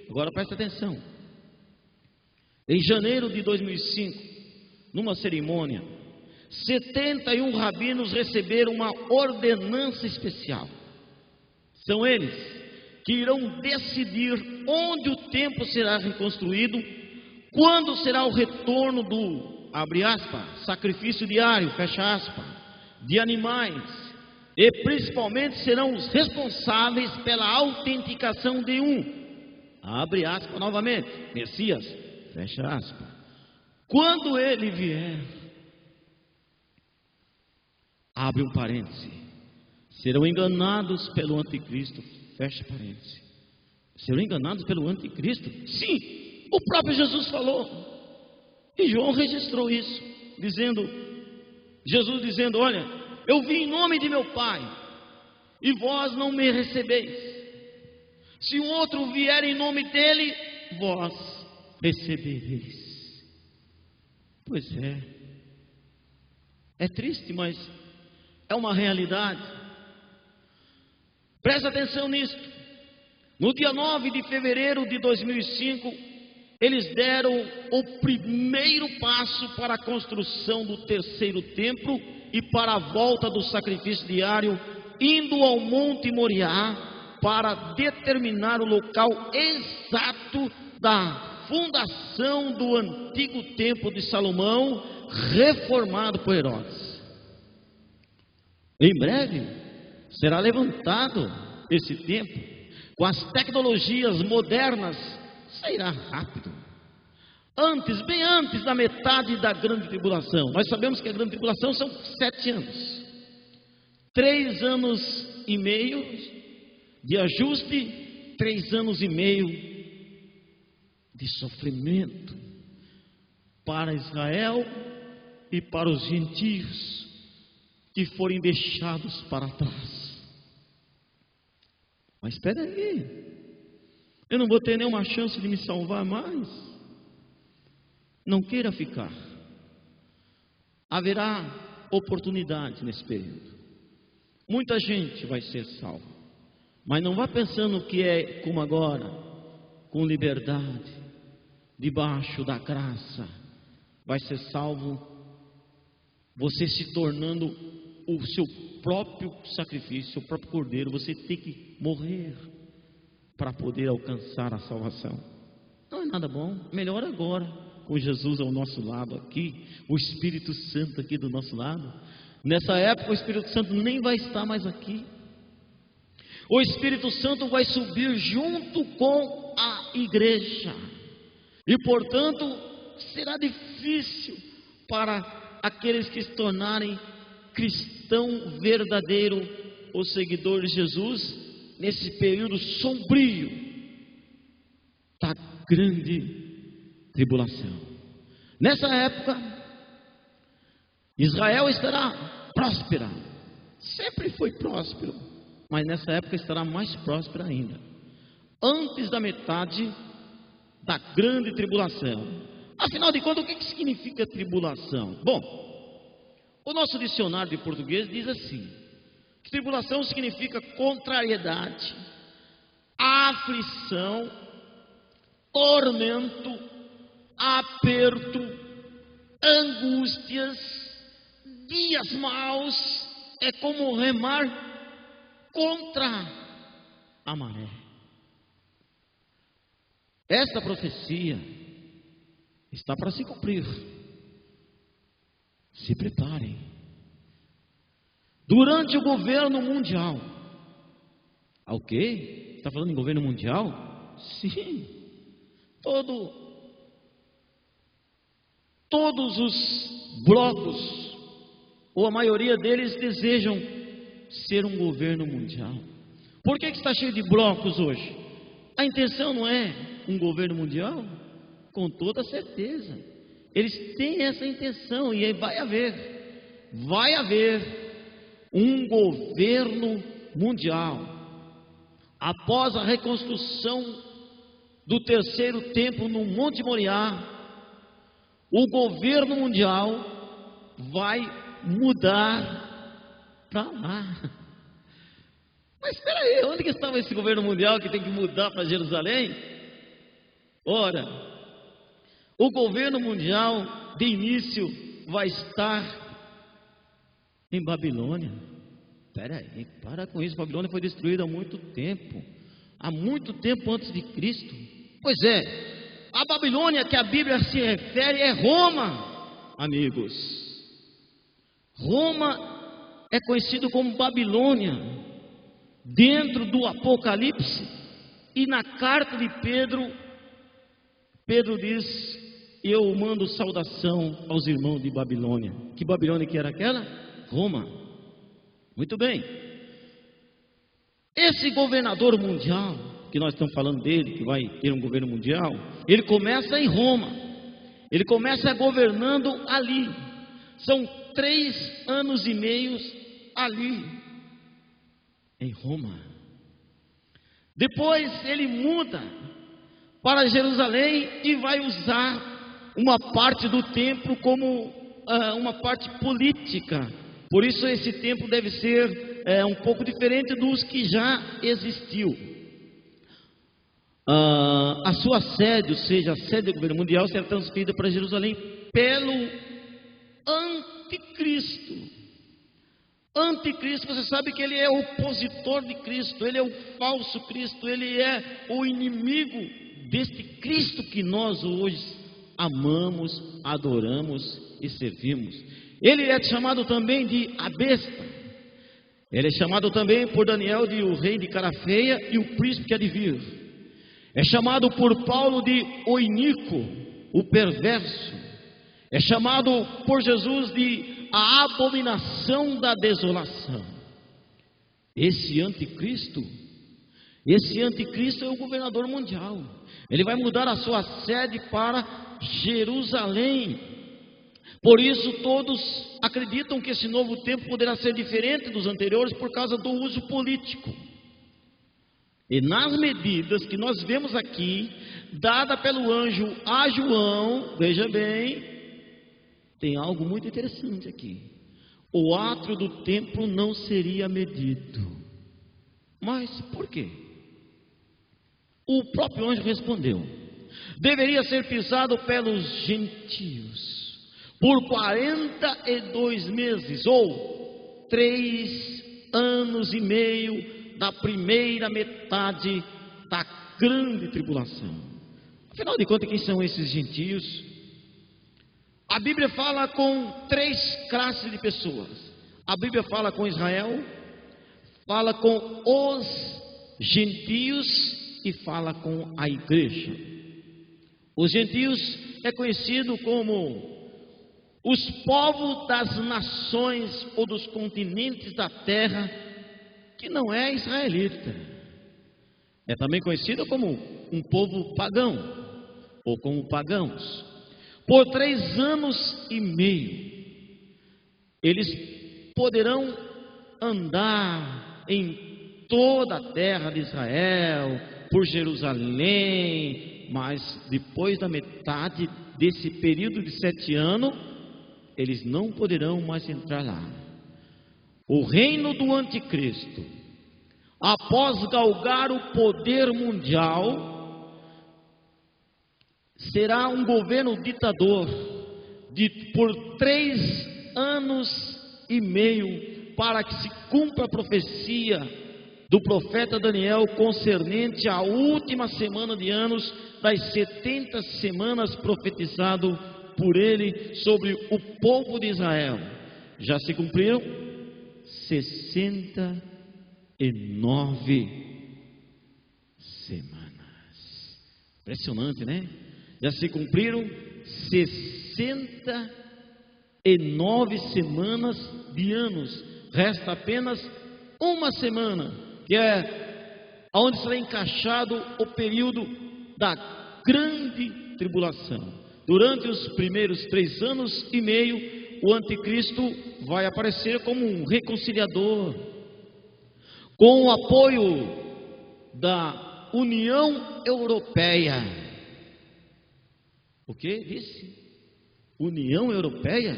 Agora presta atenção. Em janeiro de 2005, numa cerimônia, 71 rabinos receberam uma ordenança especial. São eles que irão decidir onde o templo será reconstruído, quando será o retorno do, abre aspas, sacrifício diário, fecha aspas, de animais, e principalmente serão os responsáveis pela autenticação de abre aspas novamente, Messias, fecha aspas. Quando ele vier, abre um parêntese, serão enganados pelo anticristo, fecha parêntese. Serão enganados pelo anticristo? Sim, o próprio Jesus falou. E João registrou isso, Jesus dizendo, olha, eu vim em nome de meu Pai, e vós não me recebeis. Se um outro vier em nome dele, vós recebereis. Pois é triste, mas é uma realidade. Presta atenção nisso. No dia 9 de fevereiro de 2005, eles deram o primeiro passo para a construção do terceiro templo e para a volta do sacrifício diário, indo ao Monte Moriá para determinar o local exato da fundação do antigo templo de Salomão, reformado por Herodes. Em breve será levantado esse templo com as tecnologias modernas. Sairá rápido, bem antes da metade da grande tribulação. Nós sabemos que a grande tribulação são 7 anos, 3 anos e meio de ajuste, 3 anos e meio de sofrimento para Israel e para os gentios que forem deixados para trás. Mas espera aí, eu não vou ter nenhuma chance de me salvar mais. Não queira ficar. Haverá oportunidade nesse período. Muita gente vai ser salva. Mas não vá pensando que é como agora, com liberdade, debaixo da graça. Vai ser salvo você se tornando o seu próprio sacrifício, o próprio cordeiro. Você tem que morrer para poder alcançar a salvação. Não é nada bom. Melhor agora, com Jesus ao nosso lado aqui, o Espírito Santo aqui do nosso lado. Nessa época o Espírito Santo nem vai estar mais aqui. O Espírito Santo vai subir junto com a igreja. E portanto será difícil para aqueles que se tornarem cristão verdadeiro ou seguidor de Jesus nesse período sombrio da grande tribulação. Nessa época, Israel estará próspera. Sempre foi próspero, mas nessa época estará mais próspera ainda. Antes da metade da grande tribulação. Afinal de contas, o que significa tribulação? Bom, o nosso dicionário de português diz assim: que tribulação significa contrariedade, aflição, tormento, aperto, angústias, dias maus. É como remar contra a maré. Esta profecia está para se cumprir. Se preparem. Durante o governo mundial. Ok? Está falando em governo mundial? Sim. Todos os blocos, ou a maioria deles, desejam ser um governo mundial. Por que está cheio de blocos hoje? A intenção não é um governo mundial? Com toda certeza. Eles têm essa intenção e vai haver um governo mundial. Após a reconstrução do terceiro templo no Monte Moriá, o governo mundial vai mudar para lá. Mas espera aí, onde que estava esse governo mundial que tem que mudar para Jerusalém? Ora, o governo mundial de início vai estar em Babilônia. Espera aí, para com isso, Babilônia foi destruída há muito tempo antes de Cristo. Pois é, a Babilônia que a Bíblia se refere é Roma, amigos. Roma é conhecido como Babilônia dentro do Apocalipse, e na carta de Pedro diz: eu mando saudação aos irmãos de Babilônia. Que Babilônia que era aquela? Roma. Muito bem. Esse governador mundial, que nós estamos falando dele, que vai ter um governo mundial, ele começa em Roma. Ele começa governando ali. São 3 anos e meio ali, em Roma. Depois ele muda para Jerusalém e vai usar uma parte do templo como uma parte política. Por isso esse templo deve ser um pouco diferente dos que já existiu. A sua sede, ou seja, a sede do governo mundial, será transferida para Jerusalém pelo Anticristo. Anticristo, você sabe que ele é o opositor de Cristo, ele é o falso Cristo, ele é o inimigo deste Cristo que nós hoje amamos, adoramos e servimos. Ele é chamado também de a besta. Ele é chamado também por Daniel de o rei de cara feia e o príncipe que há de vir. É chamado por Paulo de o iníquo, o perverso. É chamado por Jesus de a abominação da desolação. Esse anticristo é o governador mundial. Ele vai mudar a sua sede para Jerusalém. Por isso todos acreditam que esse novo tempo poderá ser diferente dos anteriores por causa do uso político. E nas medidas que nós vemos aqui, dada pelo anjo a João, veja bem, tem algo muito interessante aqui. O átrio do templo não seria medido. Mas por quê? O próprio anjo respondeu: deveria ser pisado pelos gentios por 42 meses, ou 3 anos e meio da primeira metade da grande tribulação. Afinal de contas, quem são esses gentios? A Bíblia fala com 3 classes de pessoas. A Bíblia fala com Israel, fala com os gentios e fala com a igreja. Os gentios é conhecido como os povos das nações ou dos continentes da terra que não é israelita. É também conhecida como um povo pagão, ou como pagãos. Por 3 anos e meio, eles poderão andar em toda a terra de Israel, por Jerusalém, mas depois da metade desse período de 7 anos, eles não poderão mais entrar lá. O reino do anticristo, após galgar o poder mundial, será um governo ditador por 3 anos e meio, para que se cumpra a profecia do profeta Daniel concernente à última semana de anos das 70 semanas profetizado por ele sobre o povo de Israel. Já se cumpriram 69 semanas. Impressionante, né? Já se cumpriram 69 semanas de anos. Resta apenas uma semana, que é onde será encaixado o período da grande tribulação. Durante os primeiros 3 anos e meio, o anticristo vai aparecer como um reconciliador, com o apoio da União Europeia. O que disse? União Europeia?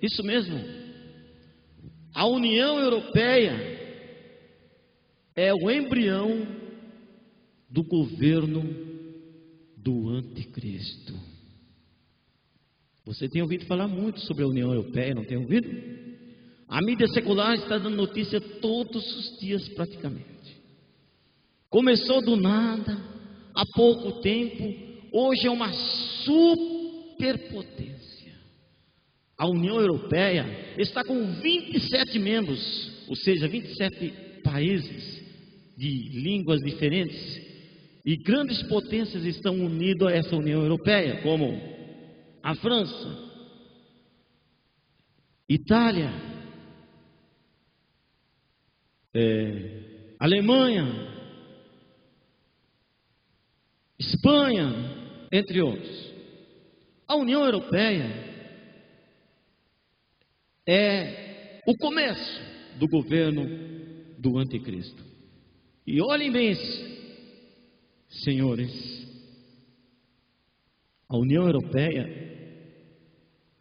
Isso mesmo. A União Europeia é o embrião do governo do anticristo. Você tem ouvido falar muito sobre a União Europeia, não tem ouvido? A mídia secular está dando notícia todos os dias praticamente. Começou do nada, há pouco tempo, hoje é uma superpotência. A União Europeia está com 27 membros, ou seja, 27 países de línguas diferentes, e grandes potências estão unidas a essa União Europeia, como a França, Itália, Alemanha, Espanha, entre outros. A União Europeia é o começo do governo do anticristo. E olhem bem, senhores, a União Europeia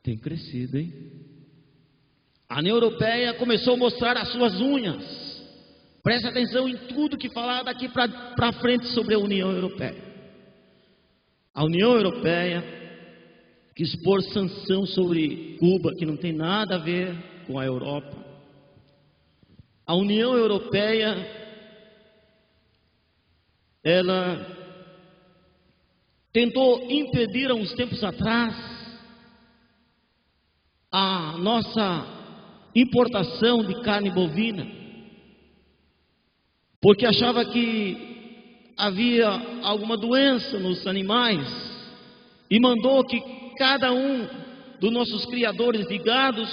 tem crescido, hein? A União Europeia começou a mostrar as suas unhas. Presta atenção em tudo que falar daqui para frente sobre a União Europeia. A União Europeia quis pôr sanção sobre Cuba, que não tem nada a ver com a Europa. A União Europeia, ela tentou impedir há uns tempos atrás a nossa importação de carne bovina, porque achava que havia alguma doença nos animais, e mandou que cada um dos nossos criadores de gados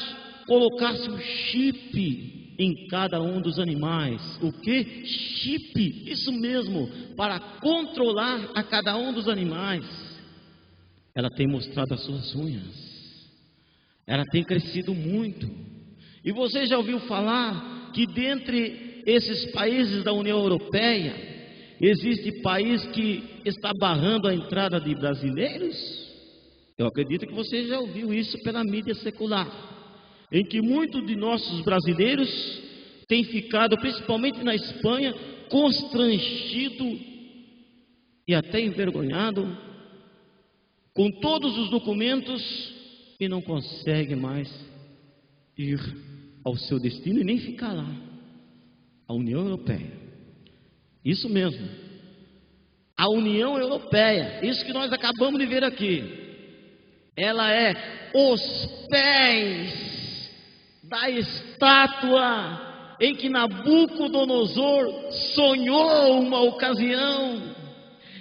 colocasse um chip em cada um dos animais. O que? Chip, isso mesmo, para controlar a cada um dos animais. Ela tem mostrado as suas unhas, ela tem crescido muito. E você já ouviu falar que dentre esses países da União Europeia, existe país que está barrando a entrada de brasileiros? Eu acredito que você já ouviu isso pela mídia secular, em que muitos de nossos brasileiros têm ficado, principalmente na Espanha, constrangido e até envergonhado com todos os documentos, e não consegue mais ir ao seu destino e nem ficar lá. A União Europeia, isso mesmo, a União Europeia, isso que nós acabamos de ver aqui, ela é os pés da estátua em que Nabucodonosor sonhou uma ocasião,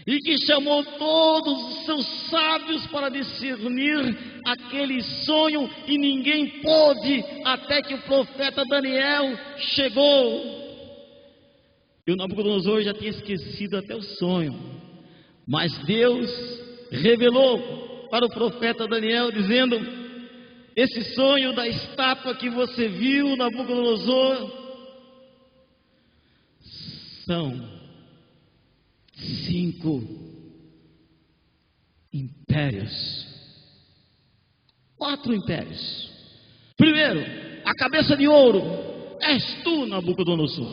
e que chamou todos os seus sábios para discernir aquele sonho, e ninguém pôde, até que o profeta Daniel chegou. E o Nabucodonosor já tinha esquecido até o sonho. Mas Deus revelou para o profeta Daniel, dizendo: esse sonho da estátua que você viu, Nabucodonosor, são 5 impérios. 4 impérios. Primeiro, a cabeça de ouro és tu, Nabucodonosor,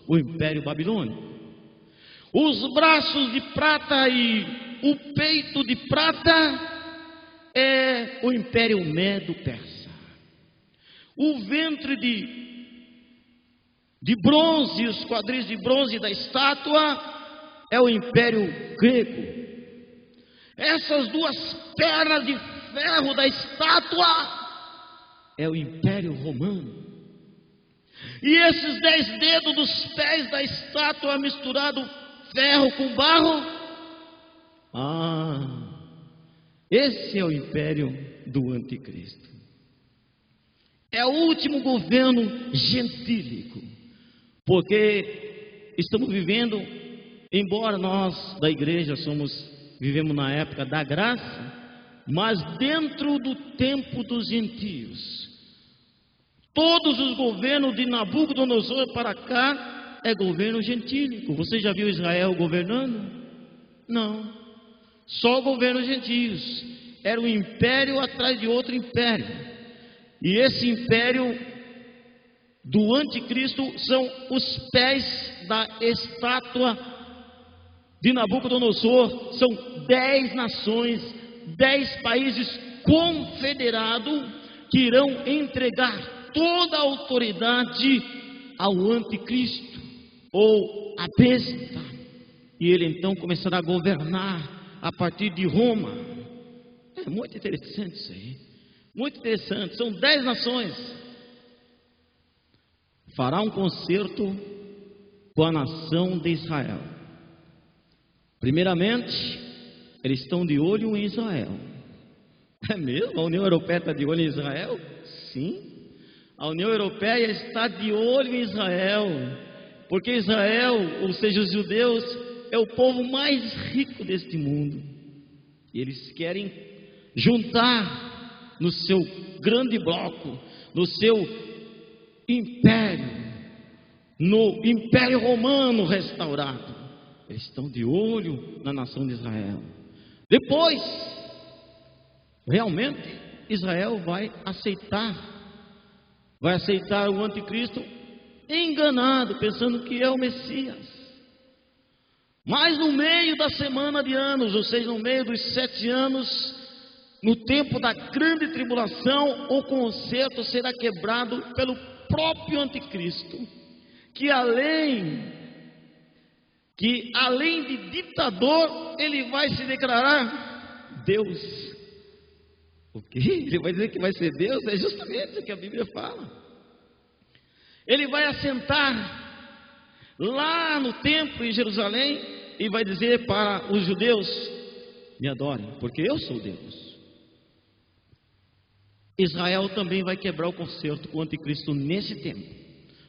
o império babilônico. Os braços de prata e o peito de prata é o império medo-persa. O ventre de bronze, os quadris de bronze da estátua é o império grego. Essas 2 pernas de ferro da estátua é o império romano. E esses 10 dedos dos pés da estátua misturado ferro com barro, esse é o império do anticristo. É o último governo gentílico, porque estamos vivendo, embora nós da igreja vivemos na época da graça, mas dentro do tempo dos gentios. Todos os governos de Nabucodonosor para cá é governo gentílico. Você já viu Israel governando? Não. Só governos gentios. Era um império atrás de outro império. E esse império do anticristo são os pés da estátua de Nabucodonosor. São 10 nações, 10 países confederados que irão entregar toda a autoridade ao anticristo ou à besta, e ele então começará a governar a partir de Roma. É muito interessante isso aí, muito interessante. São 10 nações. Fará um concerto com a nação de Israel. Primeiramente, eles estão de olho em Israel. É mesmo? A União Europeia está de olho em Israel? Sim. A União Europeia está de olho em Israel, porque Israel, ou seja, os judeus, é o povo mais rico deste mundo. E eles querem juntar no seu grande bloco, no seu império, no Império Romano restaurado. Eles estão de olho na nação de Israel. Depois, realmente, Israel vai aceitar o anticristo, enganado, pensando que é o Messias. Mas no meio da semana de anos, ou seja, no meio dos 7 anos, no tempo da grande tribulação, o concerto será quebrado pelo próprio anticristo, que além de ditador, ele vai se declarar Deus. O que? Ele vai dizer que vai ser Deus? É justamente o que a Bíblia fala. Ele vai assentar lá no templo em Jerusalém e vai dizer para os judeus: me adorem, porque eu sou Deus. Israel também vai quebrar o concerto com o anticristo nesse tempo,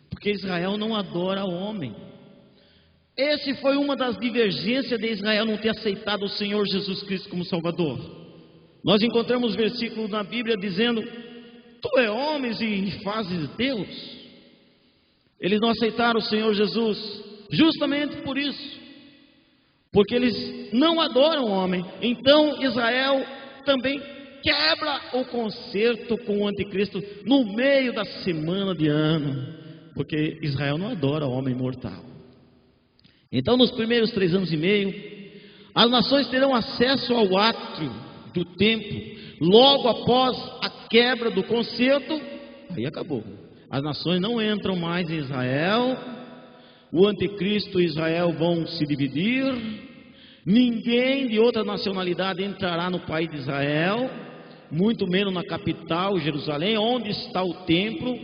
porque Israel não adora o homem. Esse foi uma das divergências de Israel, não ter aceitado o Senhor Jesus Cristo como Salvador. Nós encontramos versículos na Bíblia dizendo: tu é homem e fazes Deus. Eles não aceitaram o Senhor Jesus justamente por isso, porque eles não adoram o homem. Então Israel também quebra o concerto com o anticristo no meio da semana de ano, porque Israel não adora o homem mortal. Então nos primeiros 3 anos e meio, as nações terão acesso ao átrio do templo. Logo após a quebra do concerto, aí acabou. As nações não entram mais em Israel. O anticristo e Israel vão se dividir. Ninguém de outra nacionalidade entrará no país de Israel, muito menos na capital, Jerusalém, onde está o templo.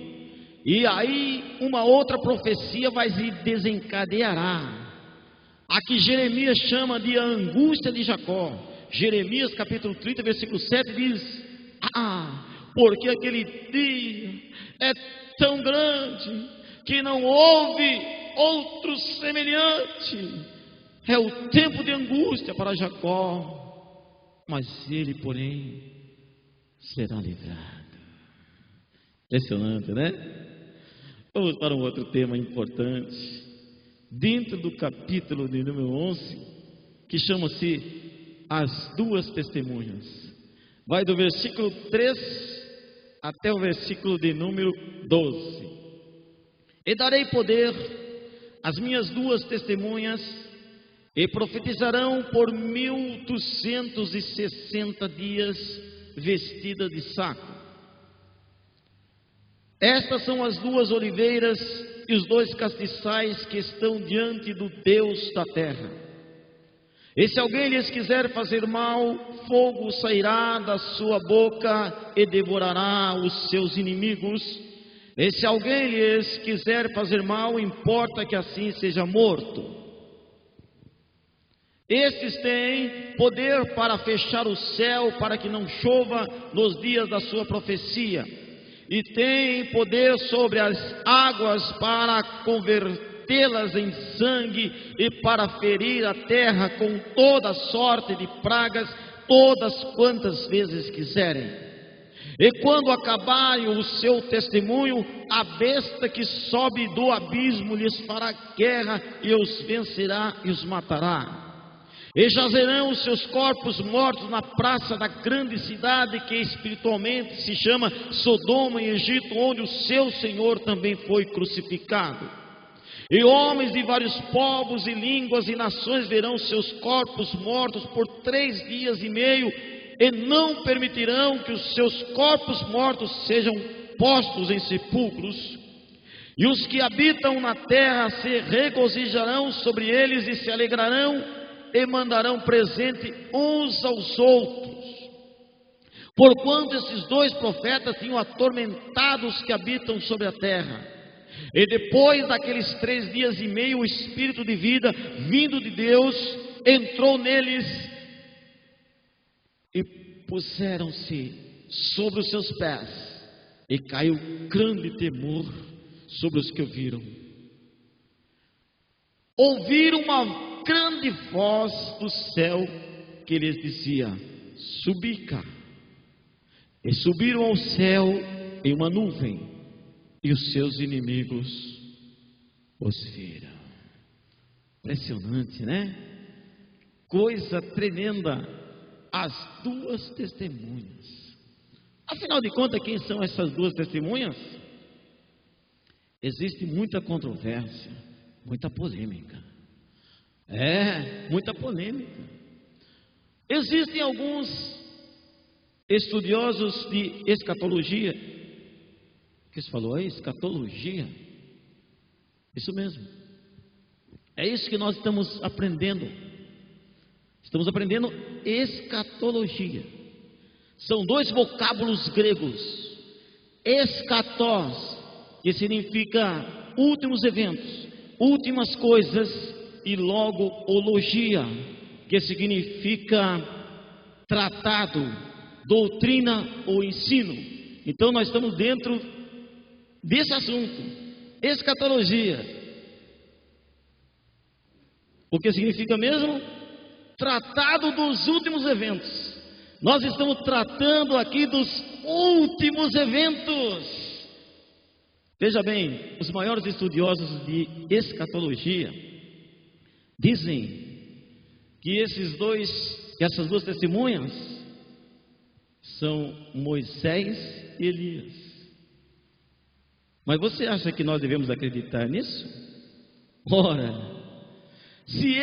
E aí uma outra profecia vai se desencadeará, a que Jeremias chama de a angústia de Jacó. Jeremias capítulo 30, versículo 7 diz: porque aquele dia é tão grande que não houve outro semelhante. É o tempo de angústia para Jacó, mas ele, porém, será livrado. Impressionante, né? Vamos para um outro tema importante, dentro do capítulo de número 11, que chama-se As Duas Testemunhas. Vai do versículo 3 até o versículo de número 12. E darei poder às minhas duas testemunhas, e profetizarão por 1260 dias, vestidas de saco. Estas são as duas oliveiras e os dois castiçais que estão diante do Deus da terra. E se alguém lhes quiser fazer mal, fogo sairá da sua boca e devorará os seus inimigos. E se alguém lhes quiser fazer mal, importa que assim seja morto. Estes têm poder para fechar o céu, para que não chova nos dias da sua profecia, e têm poder sobre as águas para convertê-las em sangue, e para ferir a terra com toda sorte de pragas, todas quantas vezes quiserem. E quando acabarem o seu testemunho, a besta que sobe do abismo lhes fará guerra, e os vencerá e os matará. E jazerão os seus corpos mortos na praça da grande cidade, que espiritualmente se chama Sodoma e Egito, onde o seu Senhor também foi crucificado. E homens de vários povos e línguas e nações verão seus corpos mortos por 3 dias e meio, e não permitirão que os seus corpos mortos sejam postos em sepulcros. E os que habitam na terra se regozijarão sobre eles e se alegrarão, e mandarão presente uns aos outros, porquanto esses dois profetas tinham atormentado os que habitam sobre a terra. E depois daqueles 3 dias e meio, o Espírito de vida, vindo de Deus, entrou neles, e puseram-se sobre os seus pés, e caiu grande temor sobre os que ouviram. Ouviram uma grande voz do céu que lhes dizia: subi cá. E subiram ao céu em uma nuvem, e os seus inimigos os viram. Impressionante, né? Coisa tremenda. As duas testemunhas. Afinal de contas, quem são essas duas testemunhas? Existe muita controvérsia, muita polêmica. Muita polêmica. Existem alguns estudiosos de escatologia. O que você falou aí? Escatologia? Isso mesmo. É isso que nós estamos aprendendo. Estamos aprendendo escatologia. São 2 vocábulos gregos. Escatós, que significa últimos eventos, últimas coisas, e logo ologia, que significa tratado, doutrina ou ensino. Então nós estamos dentro desse assunto, escatologia. O que significa mesmo? Tratado dos últimos eventos. Nós estamos tratando aqui dos últimos eventos. Veja bem, os maiores estudiosos de escatologia dizem que essas duas testemunhas são Moisés e Elias. Mas você acha que nós devemos acreditar nisso? Ora, se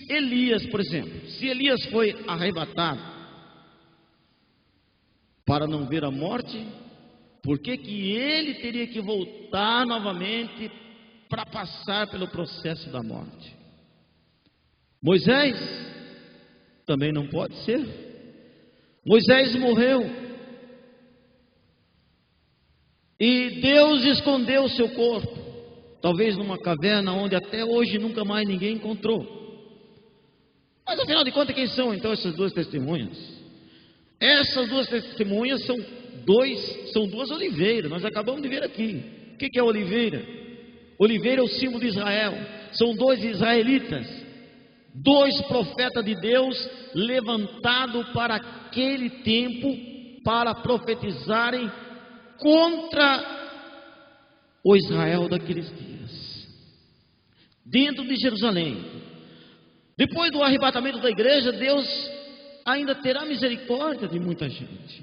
Elias, por exemplo, se Elias foi arrebatado para não ver a morte, por que ele teria que voltar novamente para passar pelo processo da morte? Moisés também não pode ser. Moisés morreu e Deus escondeu o seu corpo, talvez numa caverna onde até hoje nunca mais ninguém encontrou. Mas afinal de contas, quem são então essas duas testemunhas? Essas duas testemunhas são duas oliveiras. Nós acabamos de ver aqui. O que é oliveira? Oliveira é o símbolo de Israel. São dois israelitas, dois profetas de Deus levantados para aquele tempo, para profetizarem contra o Israel daqueles dias, dentro de Jerusalém. Depois do arrebatamento da igreja, Deus ainda terá misericórdia de muita gente.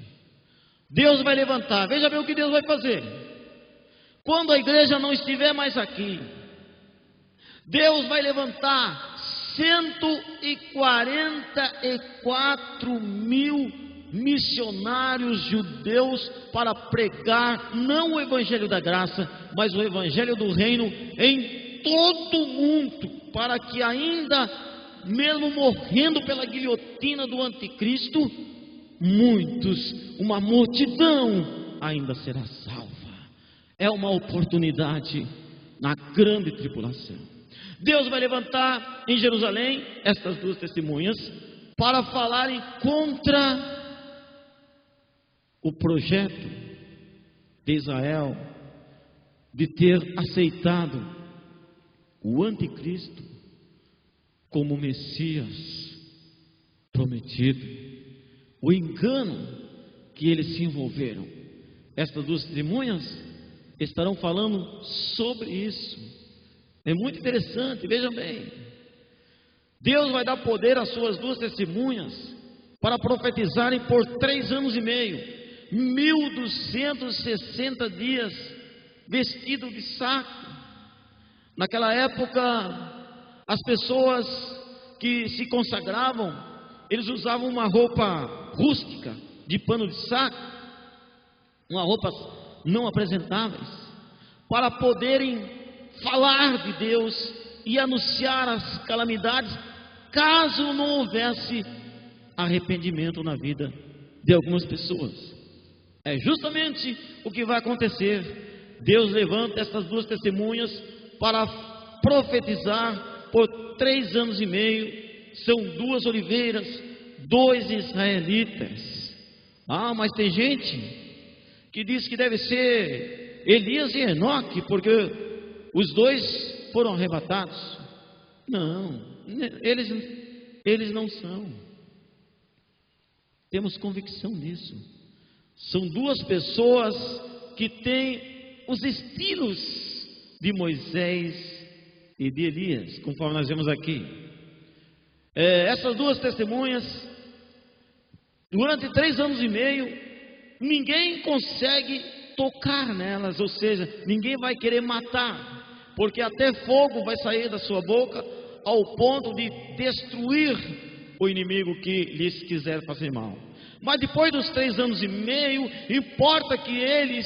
Deus vai levantar, veja bem o que Deus vai fazer. Quando a igreja não estiver mais aqui, Deus vai levantar 144 mil missionários judeus para pregar não o evangelho da graça, mas o evangelho do reino em todo o mundo, para que ainda mesmo morrendo pela guilhotina do anticristo, uma multidão ainda será salva. É uma oportunidade na grande tribulação. Deus vai levantar em Jerusalém estas duas testemunhas para falarem contra o projeto de Israel de ter aceitado o anticristo como Messias prometido, o engano que eles se envolveram. Estas duas testemunhas estarão falando sobre isso. É muito interessante, vejam bem. Deus vai dar poder às suas duas testemunhas para profetizarem por 3 anos e meio, 1260 dias, vestido de saco. Naquela época, as pessoas que se consagravam, eles usavam uma roupa rústica, de pano de saco, uma roupa não apresentáveis, para poderem falar de Deus e anunciar as calamidades, caso não houvesse arrependimento na vida de algumas pessoas. É justamente o que vai acontecer. Deus levanta essas duas testemunhas para profetizar por 3 anos e meio. São duas oliveiras, 2 israelitas. Mas tem gente que diz que deve ser Elias e Enoque, porque os dois foram arrebatados. Não, eles não são. Temos convicção nisso. São duas pessoas que têm os estilos de Moisés e de Elias, conforme nós vemos aqui. Essas duas testemunhas, durante 3 anos e meio, ninguém consegue tocar nelas, ou seja, ninguém vai querer matar, porque até fogo vai sair da sua boca, ao ponto de destruir o inimigo que lhes quiser fazer mal. Mas depois dos 3 anos e meio, importa que eles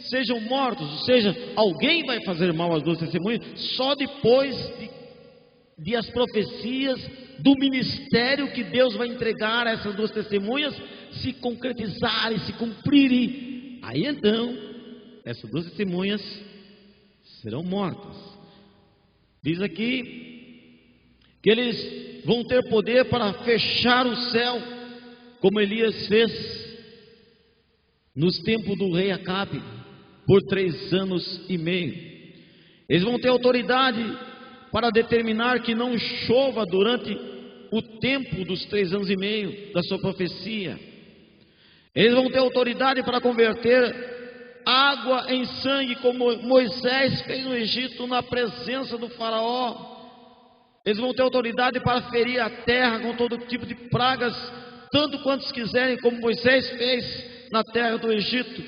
sejam mortos, ou seja, alguém vai fazer mal às duas testemunhas, só depois de as profecias do ministério que Deus vai entregar a essas duas testemunhas se concretizarem, se cumprirem. Aí então, essas duas testemunhas serão mortas. Diz aqui que eles vão ter poder para fechar o céu, como Elias fez nos tempos do rei Acabe, por 3 anos e meio. Eles vão ter autoridade para determinar que não chova durante o tempo dos 3 anos e meio da sua profecia. Eles vão ter autoridade para converter água em sangue, como Moisés fez no Egito na presença do faraó. Eles vão ter autoridade para ferir a terra com todo tipo de pragas, tanto quantos quiserem, como Moisés fez na terra do Egito,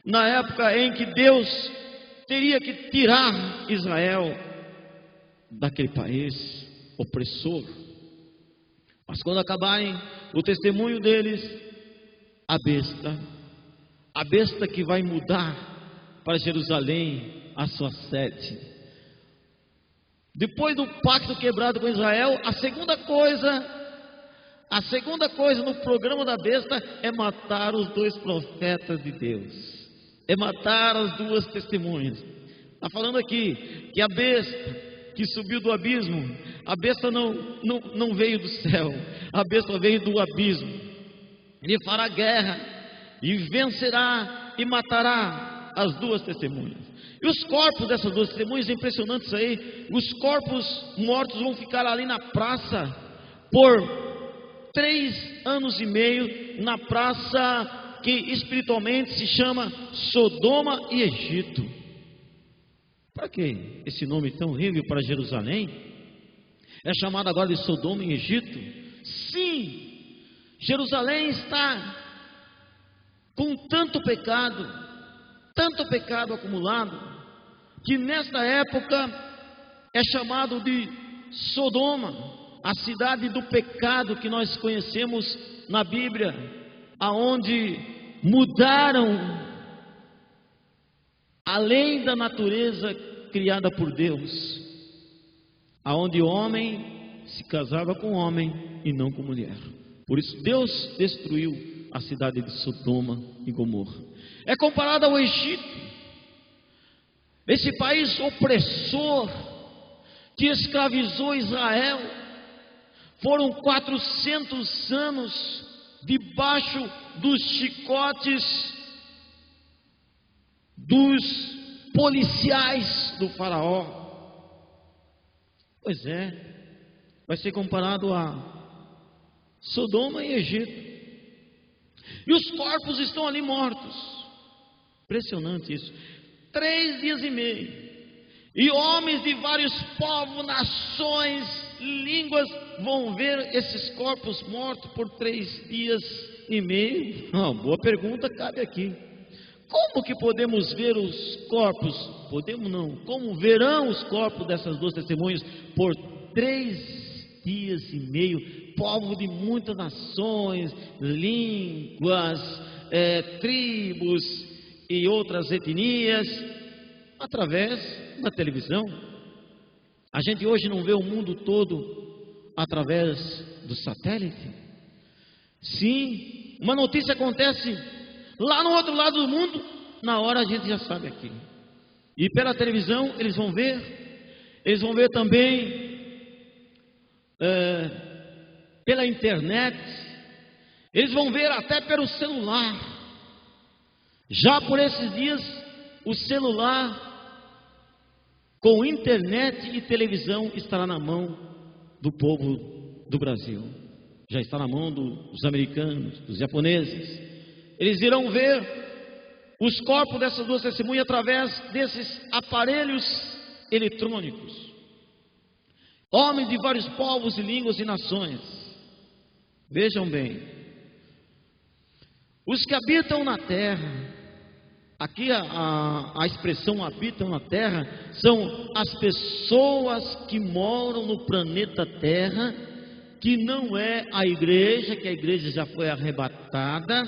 na época em que Deus teria que tirar Israel daquele país opressor. Mas quando acabarem o testemunho deles, a besta que vai mudar para Jerusalém a sua sede. Depois do pacto quebrado com Israel, a segunda coisa no programa da besta é matar os 2 profetas de Deus, é matar as 2 testemunhas. Está falando aqui que a besta que subiu do abismo, a besta não veio do céu, a besta veio do abismo. Ele fará guerra e vencerá e matará as 2 testemunhas. E os corpos dessas duas testemunhas, é impressionante isso aí. Os corpos mortos vão ficar ali na praça por 3 anos e meio, na praça que espiritualmente se chama Sodoma e Egito. Para que esse nome tão horrível para Jerusalém? É chamado agora de Sodoma e Egito? Sim, Jerusalém está com tanto pecado acumulado, que nesta época é chamado de Sodoma, a cidade do pecado que nós conhecemos na Bíblia, aonde mudaram a lei da natureza criada por Deus, aonde o homem se casava com homem e não com mulher. Por isso Deus destruiu a cidade de Sodoma e Gomorra. É comparado ao Egito, esse país opressor que escravizou Israel. Foram 400 anos debaixo dos chicotes dos policiais do faraó. Pois é, vai ser comparado a Sodoma e Egito. E os corpos estão ali mortos. Impressionante isso. 3 dias e meio. E homens de vários povos, nações, línguas vão ver esses corpos mortos por 3 dias e meio. Boa pergunta cabe aqui. Como que podemos ver os corpos? Podemos não. Como verão os corpos dessas duas testemunhas por 3 dias e meio? Povo de muitas nações, línguas, tribos e outras etnias, através da televisão. A gente hoje não vê o mundo todo através do satélite. Sim, uma notícia acontece lá no outro lado do mundo, na hora a gente já sabe aqui. E pela televisão eles vão ver também pela internet, eles vão ver até pelo celular. Já por esses dias, o celular com internet e televisão estará na mão do povo do Brasil. Já está na mão dos americanos, dos japoneses. Eles irão ver os corpos dessas duas testemunhas através desses aparelhos eletrônicos. Homens de vários povos e línguas e nações. Vejam bem, os que habitam na terra, aqui a expressão habitam na terra, são as pessoas que moram no planeta Terra, que não é a igreja, que a igreja já foi arrebatada.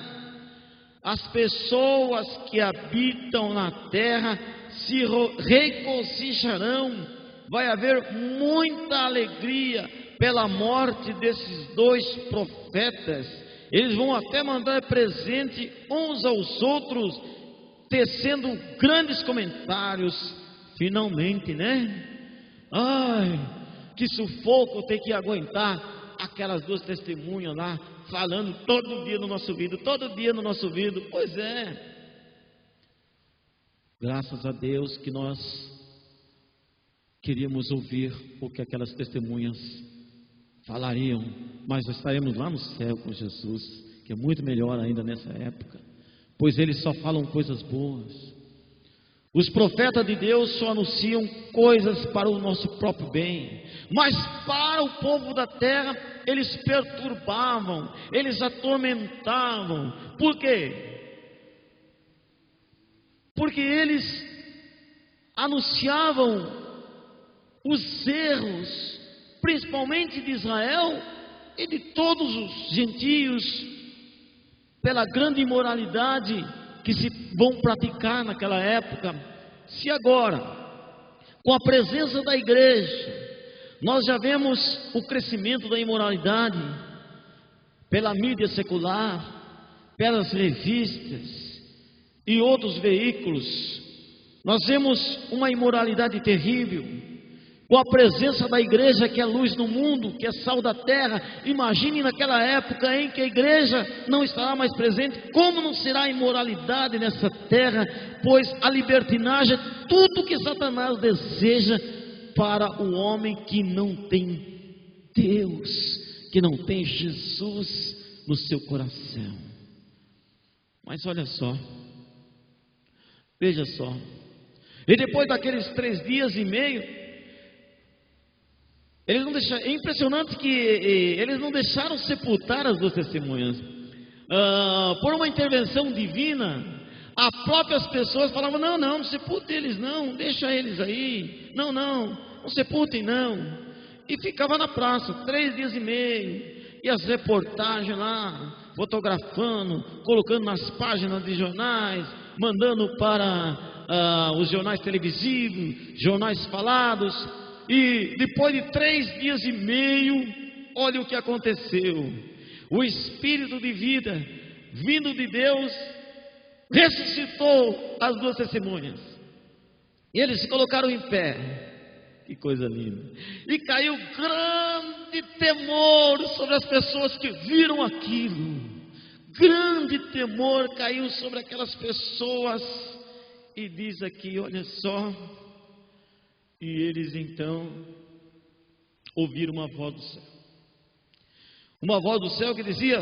As pessoas que habitam na terra se regocijarão. Vai haver muita alegria pela morte desses 2 profetas. Eles vão até mandar presente uns aos outros, tecendo grandes comentários. Finalmente, né? Ai, que sufoco ter que aguentar aquelas 2 testemunhas lá, falando todo dia no nosso ouvido, Pois é. Graças a Deus que nós queríamos ouvir o que aquelas testemunhas falariam, mas nós estaremos lá no céu com Jesus, que é muito melhor ainda nessa época, pois eles só falam coisas boas. Os profetas de Deus só anunciam coisas para o nosso próprio bem, mas para o povo da terra eles perturbavam, eles atormentavam. Por quê? Porque eles anunciavam os erros, principalmente de Israel e de todos os gentios, pela grande imoralidade que se vão praticar naquela época. Se agora, com a presença da igreja, nós já vemos o crescimento da imoralidade pela mídia secular, pelas revistas e outros veículos, nós vemos uma imoralidade terrível. com a presença da igreja, que é luz no mundo, que é sal da terra. Imagine naquela época em que a igreja não estará mais presente, como não será a imoralidade nessa terra, pois a libertinagem é tudo que Satanás deseja para o homem que não tem Deus, que não tem Jesus no seu coração. Mas olha só, veja só, e depois daqueles 3 dias e meio, eles não deixaram, é impressionante que eles não deixaram sepultar as 2 testemunhas. Por uma intervenção divina, as próprias pessoas falavam: não sepultem eles não, deixa eles aí, não sepultem não. E ficava na praça 3 dias e meio, e as reportagens lá, fotografando, colocando nas páginas de jornais, mandando para os jornais televisivos, jornais falados. E depois de 3 dias e meio, olha o que aconteceu. O Espírito de vida, vindo de Deus, ressuscitou as 2 testemunhas. E eles se colocaram em pé. Que coisa linda. E caiu grande temor sobre as pessoas que viram aquilo. Grande temor caiu sobre aquelas pessoas. E diz aqui, olha só. E eles então ouviram uma voz do céu. Uma voz do céu que dizia: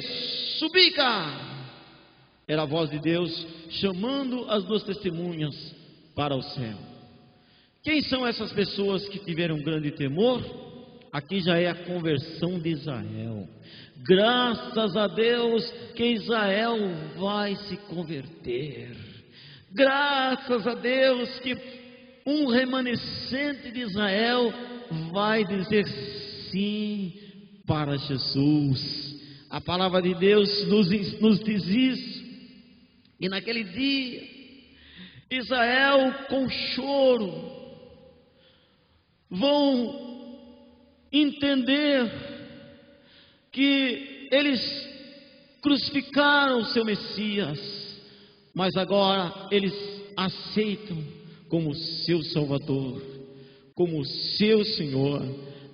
subi cá. Era a voz de Deus chamando as 2 testemunhas para o céu. Quem são essas pessoas que tiveram grande temor? Aqui já é a conversão de Israel. Graças a Deus que Israel vai se converter. Graças a Deus que um remanescente de Israel vai dizer sim para Jesus. A palavra de Deus nos diz isso. E naquele dia, Israel com choro vão entender que eles crucificaram o seu Messias, mas agora eles aceitam como seu Salvador, como seu Senhor.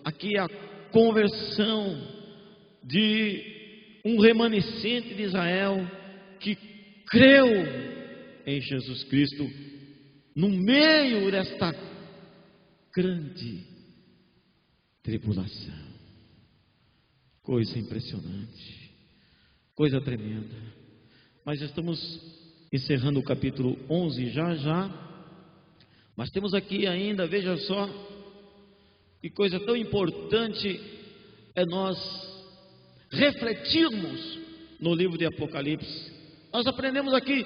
Aqui é a conversão de um remanescente de Israel que creu em Jesus Cristo no meio desta grande tribulação. Coisa impressionante, coisa tremenda. Mas estamos encerrando o capítulo 11 já. Mas temos aqui ainda, veja só, que coisa tão importante é nós refletirmos no livro de Apocalipse. Nós aprendemos aqui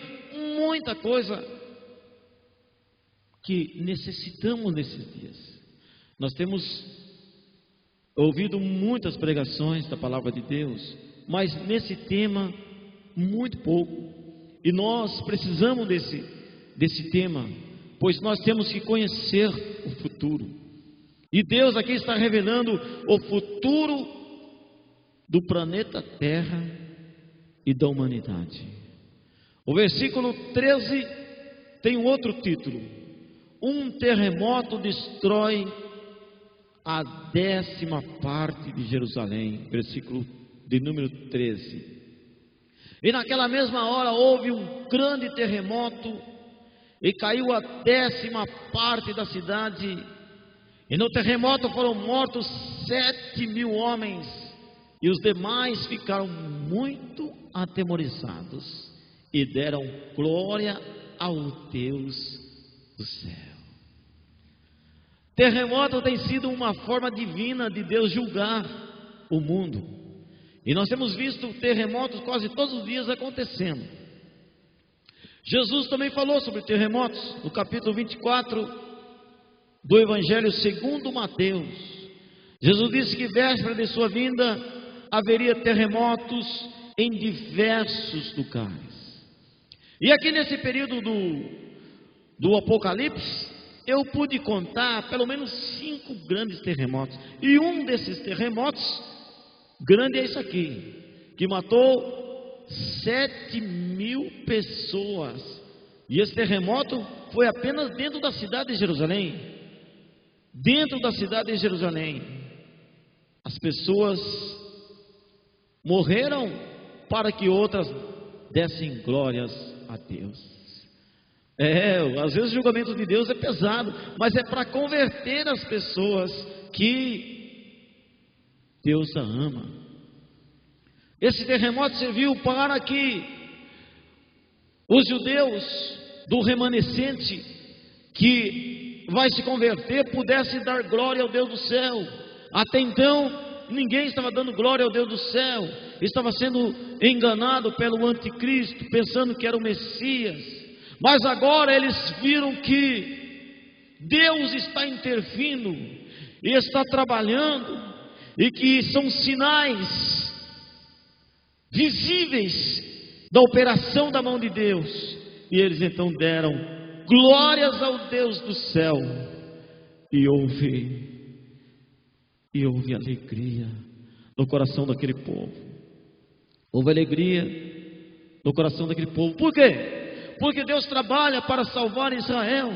muita coisa que necessitamos nesses dias. Nós temos ouvido muitas pregações da palavra de Deus, mas nesse tema muito pouco. E nós precisamos desse tema, pois nós temos que conhecer o futuro. E Deus aqui está revelando o futuro do planeta Terra e da humanidade. O versículo 13 tem um outro título: um terremoto destrói a 10ª parte de Jerusalém. Versículo de número 13. E naquela mesma hora houve um grande terremoto, e caiu a 10ª parte da cidade. E no terremoto foram mortos 7.000 homens, e os demais ficaram muito atemorizados e deram glória ao Deus do céu. Terremoto tem sido uma forma divina de Deus julgar o mundo, e nós temos visto terremotos quase todos os dias acontecendo. Jesus também falou sobre terremotos no capítulo 24 do Evangelho segundo Mateus. Jesus disse que véspera de sua vinda haveria terremotos em diversos lugares. E aqui nesse período do Apocalipse, eu pude contar pelo menos 5 grandes terremotos. E um desses terremotos grande é isso aqui, que matou 7.000 pessoas. E esse terremoto foi apenas dentro da cidade de Jerusalém. dentro da cidade de Jerusalém, as pessoas morreram para que outras dessem glórias a Deus. Às vezes o julgamento de Deus é pesado, mas é para converter as pessoas que Deus a ama. Esse terremoto serviu para que os judeus do remanescente que vai se converter pudessem dar glória ao Deus do céu. Até então ninguém estava dando glória ao Deus do céu, estava sendo enganado pelo anticristo, pensando que era o Messias. Mas agora eles viram que Deus está intervindo e está trabalhando, e que são sinais visíveis da operação da mão de Deus. E eles então deram glórias ao Deus do céu, e houve alegria no coração daquele povo. Houve alegria no coração daquele povo. Por quê? Porque Deus trabalha para salvar Israel.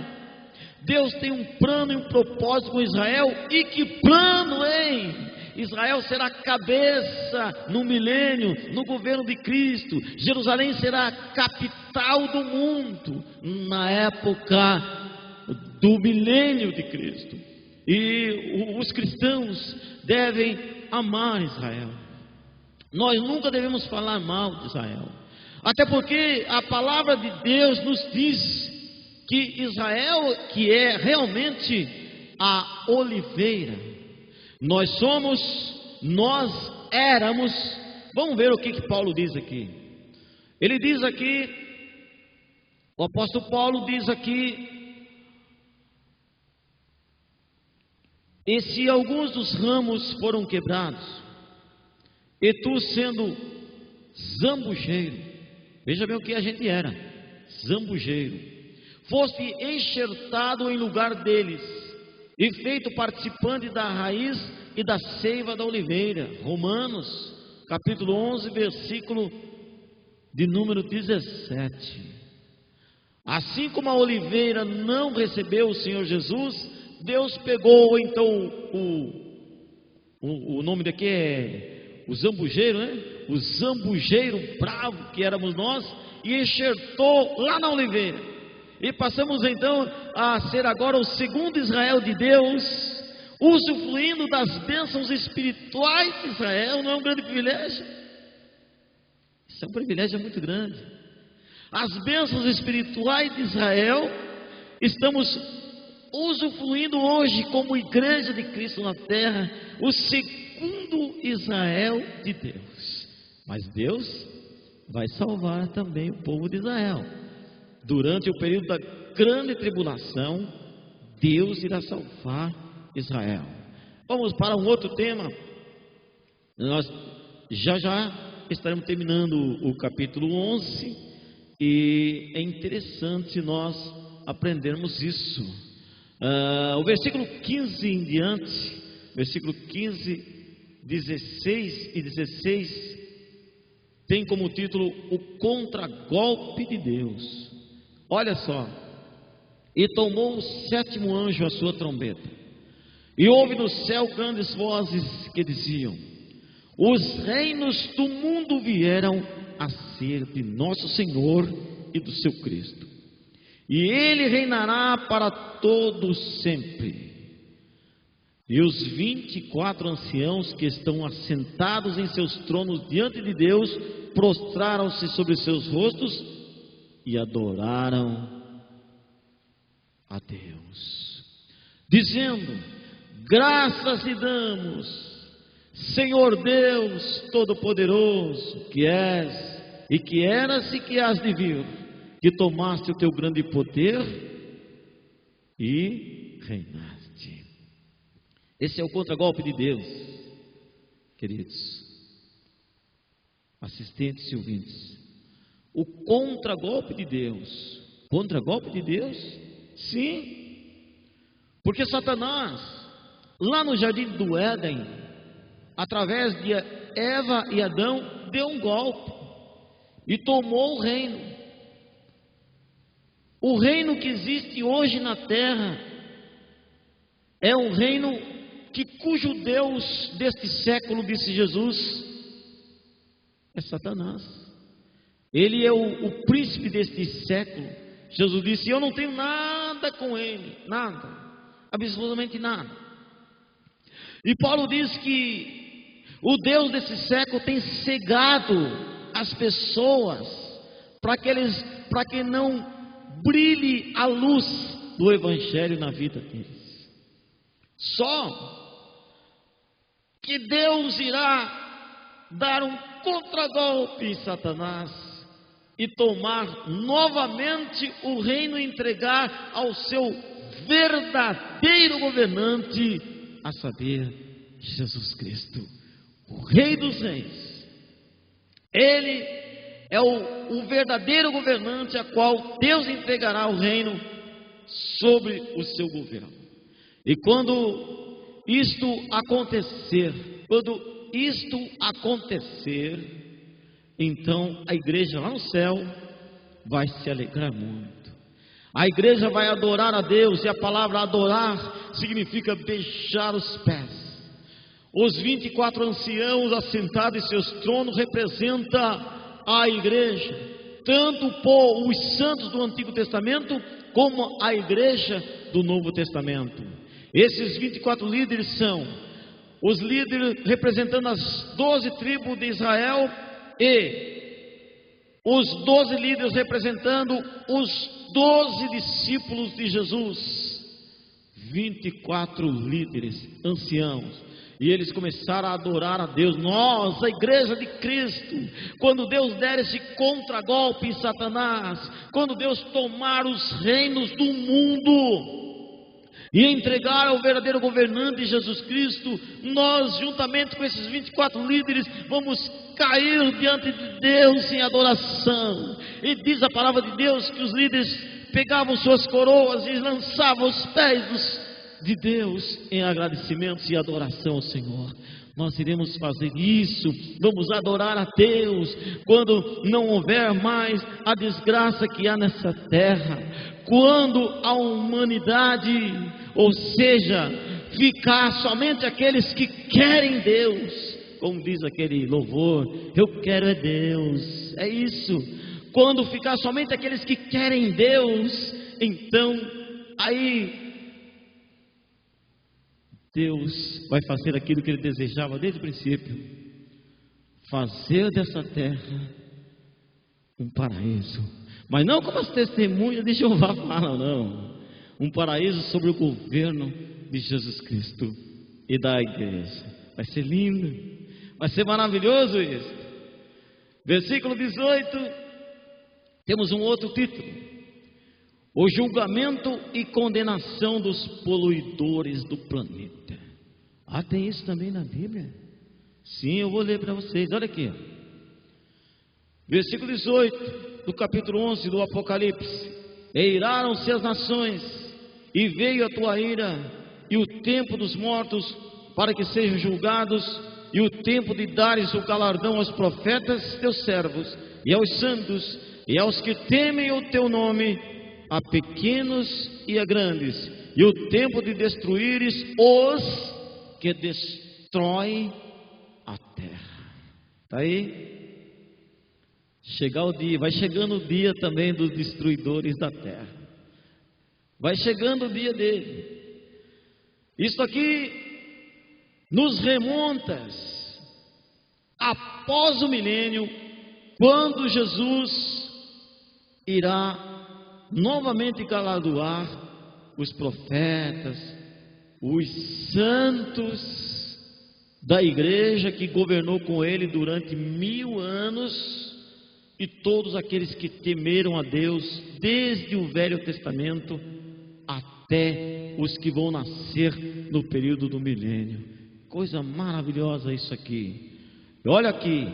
Deus tem um plano e um propósito com Israel. E que plano, hein? Israel será cabeça no milênio, no governo de Cristo. Jerusalém será a capital do mundo na época do milênio de Cristo. E os cristãos devem amar Israel. Nós nunca devemos falar mal de Israel, até porque a palavra de Deus nos diz que Israel, que é realmente a oliveira, nós éramos. Vamos ver o que Paulo diz aqui. Ele diz aqui, o apóstolo Paulo diz aqui: e se alguns dos ramos foram quebrados, e tu sendo zambujeiro, veja bem o que a gente era, zambujeiro, foste enxertado em lugar deles, e feito participante da raiz e da seiva da oliveira. Romanos, capítulo 11, versículo de número 17. Assim como a oliveira não recebeu o Senhor Jesus, Deus pegou então o nome daqui é o zambujeiro, né? O zambujeiro bravo que éramos nós, e enxertou lá na oliveira. E passamos então a ser agora o segundo Israel de Deus, usufruindo das bênçãos espirituais de Israel. Não é um grande privilégio? Isso é um privilégio muito grande. As bênçãos espirituais de Israel estamos usufruindo hoje como igreja de Cristo na terra, o segundo Israel de Deus. Mas Deus vai salvar também o povo de Israel. Durante o período da grande tribulação, Deus irá salvar Israel. Vamos para um outro tema. Nós já estaremos terminando o capítulo 11, e é interessante nós aprendermos isso. O versículo 15 em diante, versículo 15, 16 e 16, tem como título o contragolpe de Deus. Olha só: e tomou o sétimo anjo a sua trombeta, e houve no céu grandes vozes que diziam: os reinos do mundo vieram a ser de nosso Senhor e do seu Cristo, e ele reinará para todos sempre. E os 24 anciãos que estão assentados em seus tronos diante de Deus prostraram-se sobre seus rostos e adoraram a Deus, dizendo: graças lhe damos, Senhor Deus Todo-Poderoso, que és e que eras e que hás de vir, que tomaste o teu grande poder e reinaste. Esse é o contragolpe de Deus, queridos, assistentes e ouvintes. O contragolpe de Deus. Contragolpe de Deus? Sim, porque Satanás, lá no jardim do Éden, através de Eva e Adão, deu um golpe e tomou o reino. O reino que existe hoje na terra é um reino cujo Deus deste século, disse Jesus, é Satanás. Ele é o príncipe deste século. Jesus disse: eu não tenho nada com ele, nada, absolutamente nada. E Paulo diz que o Deus desse século tem cegado as pessoas para que não brilhe a luz do Evangelho na vida deles. Só que Deus irá dar um contragolpe em Satanás e tomar novamente o reino e entregar ao seu verdadeiro governante, a saber, Jesus Cristo, o Rei dos Reis. Ele é o verdadeiro governante a qual Deus entregará o reino sobre o seu governo. E quando isto acontecer, então a igreja lá no céu vai se alegrar muito. A igreja vai adorar a Deus, e a palavra adorar significa beijar os pés. Os 24 anciãos assentados em seus tronos representam a igreja, tanto os santos do Antigo Testamento como a igreja do Novo Testamento. Esses 24 líderes são os líderes representando as 12 tribos de Israel e os 12 líderes representando os 12 discípulos de Jesus. 24 líderes, anciãos. E eles começaram a adorar a Deus. Nós, a igreja de Cristo, quando Deus der esse contragolpe em Satanás, quando Deus tomar os reinos do mundo e entregar ao verdadeiro governante Jesus Cristo, nós, juntamente com esses 24 líderes, vamos cair diante de Deus em adoração. E diz a palavra de Deus que os líderes pegavam suas coroas e lançavam aos pés de Deus em agradecimentos e adoração ao Senhor. Nós iremos fazer isso, vamos adorar a Deus quando não houver mais a desgraça que há nessa terra, quando a humanidade, ou seja, ficar somente aqueles que querem Deus, como diz aquele louvor, eu quero é Deus, é isso. Quando ficar somente aqueles que querem Deus, então aí Deus vai fazer aquilo que Ele desejava desde o princípio, fazer dessa terra um paraíso, mas não como as testemunhas de Jeová falam, não, um paraíso sobre o governo de Jesus Cristo e da igreja. Vai ser lindo, vai ser maravilhoso isso. Versículo 18, temos um outro título: o julgamento e condenação dos poluidores do planeta. Ah, tem isso também na Bíblia? Sim, eu vou ler para vocês, olha aqui. Versículo 18 do capítulo 11 do Apocalipse: eiraram-se as nações, e veio a tua ira, e o tempo dos mortos, para que sejam julgados, e o tempo de dares o galardão aos profetas teus servos, e aos santos, e aos que temem o teu nome, a pequenos e a grandes, e o tempo de destruíres os que destroem a terra. Está aí? Chegar o dia, vai chegando o dia também dos destruidores da terra, vai chegando o dia dele. Isso aqui nos remonta após o milênio, quando Jesus irá novamente galardoar os profetas, os santos da igreja que governou com ele durante 1000 anos, e todos aqueles que temeram a Deus desde o Velho Testamento até os que vão nascer no período do milênio. Coisa maravilhosa isso aqui. Olha aqui,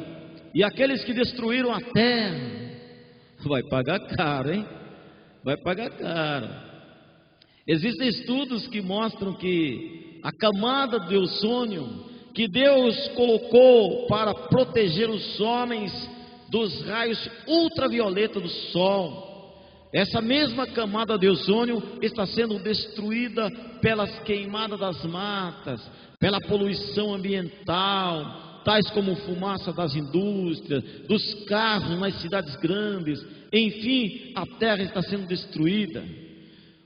e aqueles que destruíram a terra, vai pagar caro, hein? Vai pagar caro. Existem estudos que mostram que a camada de ozônio que Deus colocou para proteger os homens dos raios ultravioleta do sol, essa mesma camada de ozônio está sendo destruída pelas queimadas das matas, pela poluição ambiental, tais como fumaça das indústrias, dos carros nas cidades grandes. Enfim, a Terra está sendo destruída.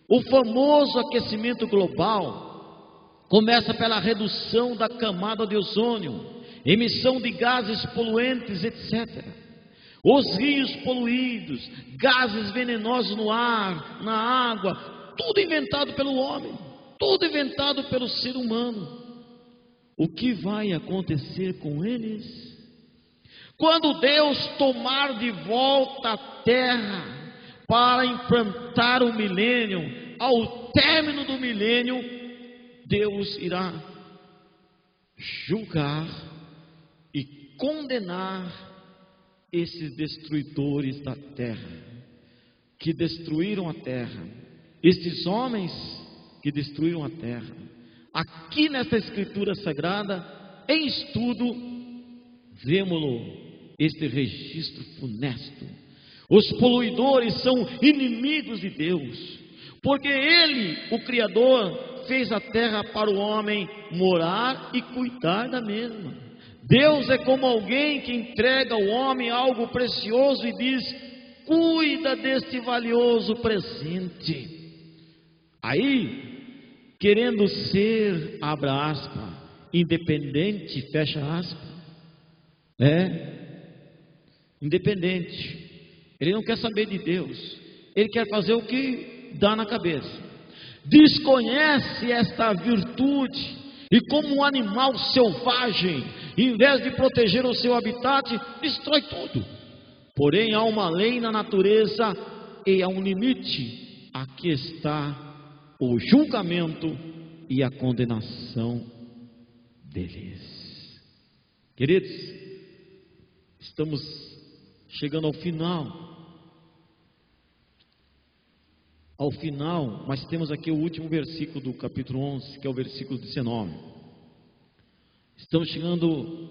O famoso aquecimento global começa pela redução da camada de ozônio, emissão de gases poluentes, etc. Os rios poluídos, gases venenosos no ar, na água, tudo inventado pelo homem, tudo inventado pelo ser humano. O que vai acontecer com eles? Quando Deus tomar de volta a terra para implantar o milênio, ao término do milênio, Deus irá julgar e condenar esses destruidores da terra, que destruíram a terra, esses homens que destruíram a terra. Aqui nesta escritura sagrada, em estudo, vemos este registro funesto. Os poluidores são inimigos de Deus, porque Ele, o Criador, fez a terra para o homem morar e cuidar da mesma. Deus é como alguém que entrega ao homem algo precioso e diz: cuida deste valioso presente. Aí, querendo ser, abre aspas, independente, fecha aspas, independente. Ele não quer saber de Deus, ele quer fazer o que dá na cabeça. Desconhece esta virtude e, como um animal selvagem, em vez de proteger o seu habitat, destrói tudo. Porém, há uma lei na natureza e há um limite. Aqui está o julgamento e a condenação deles. Queridos, estamos chegando ao final. Mas temos aqui o último versículo do capítulo 11, que é o versículo 19. Estamos chegando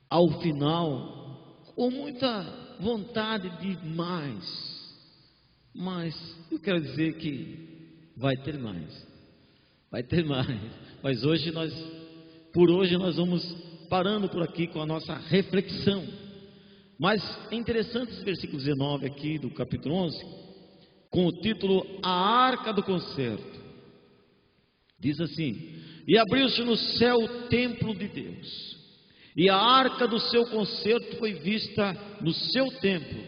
ao final com muita vontade de mais, mas eu quero dizer que vai ter mais, mas por hoje nós vamos parando por aqui com a nossa reflexão. Mas é interessante esse versículo 19 aqui do capítulo 11, com o título A Arca do Concerto. Diz assim: e abriu-se no céu o templo de Deus, e a arca do seu concerto foi vista no seu templo,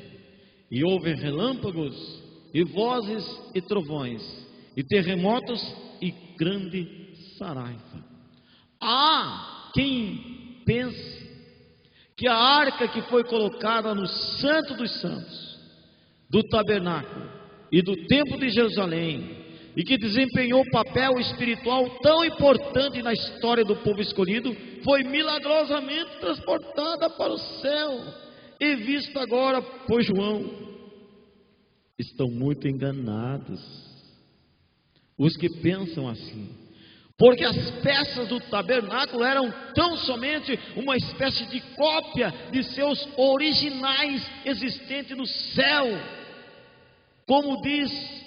e houve relâmpagos, e vozes, e trovões, e terremotos, e grande saraiva. Há quem pense que a arca que foi colocada no Santo dos Santos, do tabernáculo e do templo de Jerusalém, e que desempenhou papel espiritual tão importante na história do povo escolhido, foi milagrosamente transportada para o céu e vista agora por João. Estão muito enganados os que pensam assim, porque as peças do tabernáculo eram tão somente uma espécie de cópia de seus originais existentes no céu. Como diz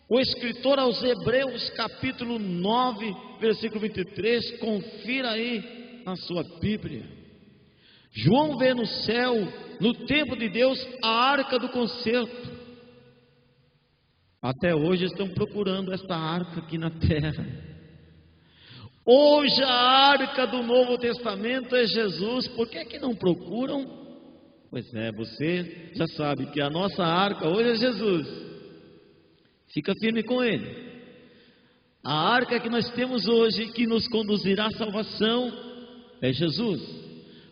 o escritor aos Hebreus, capítulo 9, versículo 23, confira aí na sua Bíblia. João vê no céu, no templo de Deus, a arca do concerto. Até hoje estão procurando esta arca aqui na terra. Hoje a arca do Novo Testamento é Jesus. Por que é que não procuram? Pois é, você já sabe que a nossa arca hoje é Jesus. Fica firme com Ele. A arca que nós temos hoje, que nos conduzirá à salvação, é Jesus.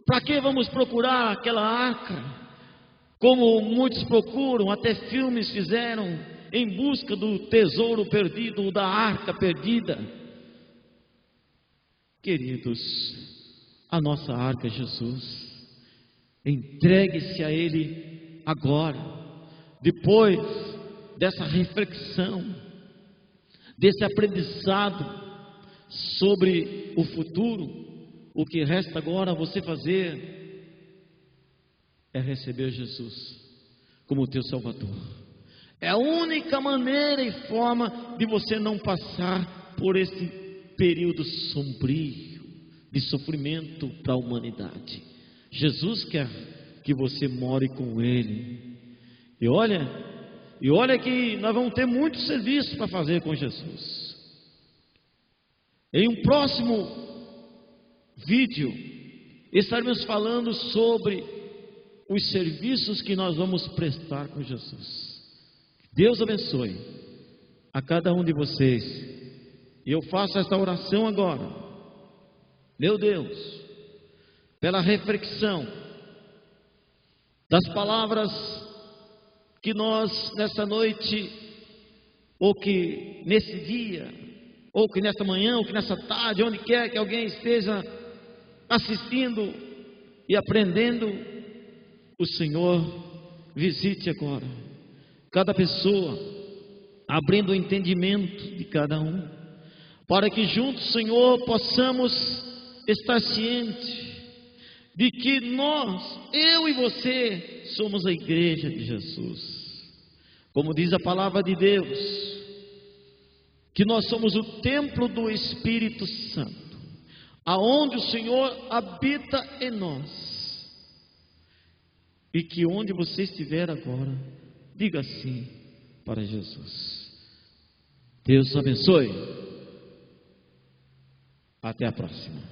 Para que vamos procurar aquela arca? Como muitos procuram, até filmes fizeram, em busca do tesouro perdido, da arca perdida. Queridos, a nossa arca é Jesus. Entregue-se a Ele agora, depois dessa reflexão, desse aprendizado sobre o futuro. O que resta agora a você fazer é receber Jesus como teu Salvador. É a única maneira e forma de você não passar por esse período sombrio de sofrimento para a humanidade. Jesus quer que você more com Ele. E olha que nós vamos ter muito serviço para fazer com Jesus. Em um próximo vídeo estaremos falando sobre os serviços que nós vamos prestar com Jesus. Deus abençoe a cada um de vocês. E eu faço esta oração agora. Meu Deus, pela reflexão das palavras que nós nessa noite, ou que nesse dia, ou que nessa manhã, ou que nessa tarde, onde quer que alguém esteja assistindo e aprendendo, o Senhor visite agora cada pessoa, abrindo o entendimento de cada um, para que juntos, Senhor, possamos estar cientes de que nós, eu e você, somos a igreja de Jesus. Como diz a palavra de Deus, que nós somos o templo do Espírito Santo, aonde o Senhor habita em nós. E que onde você estiver agora, diga sim para Jesus. Deus abençoe. Até a próxima.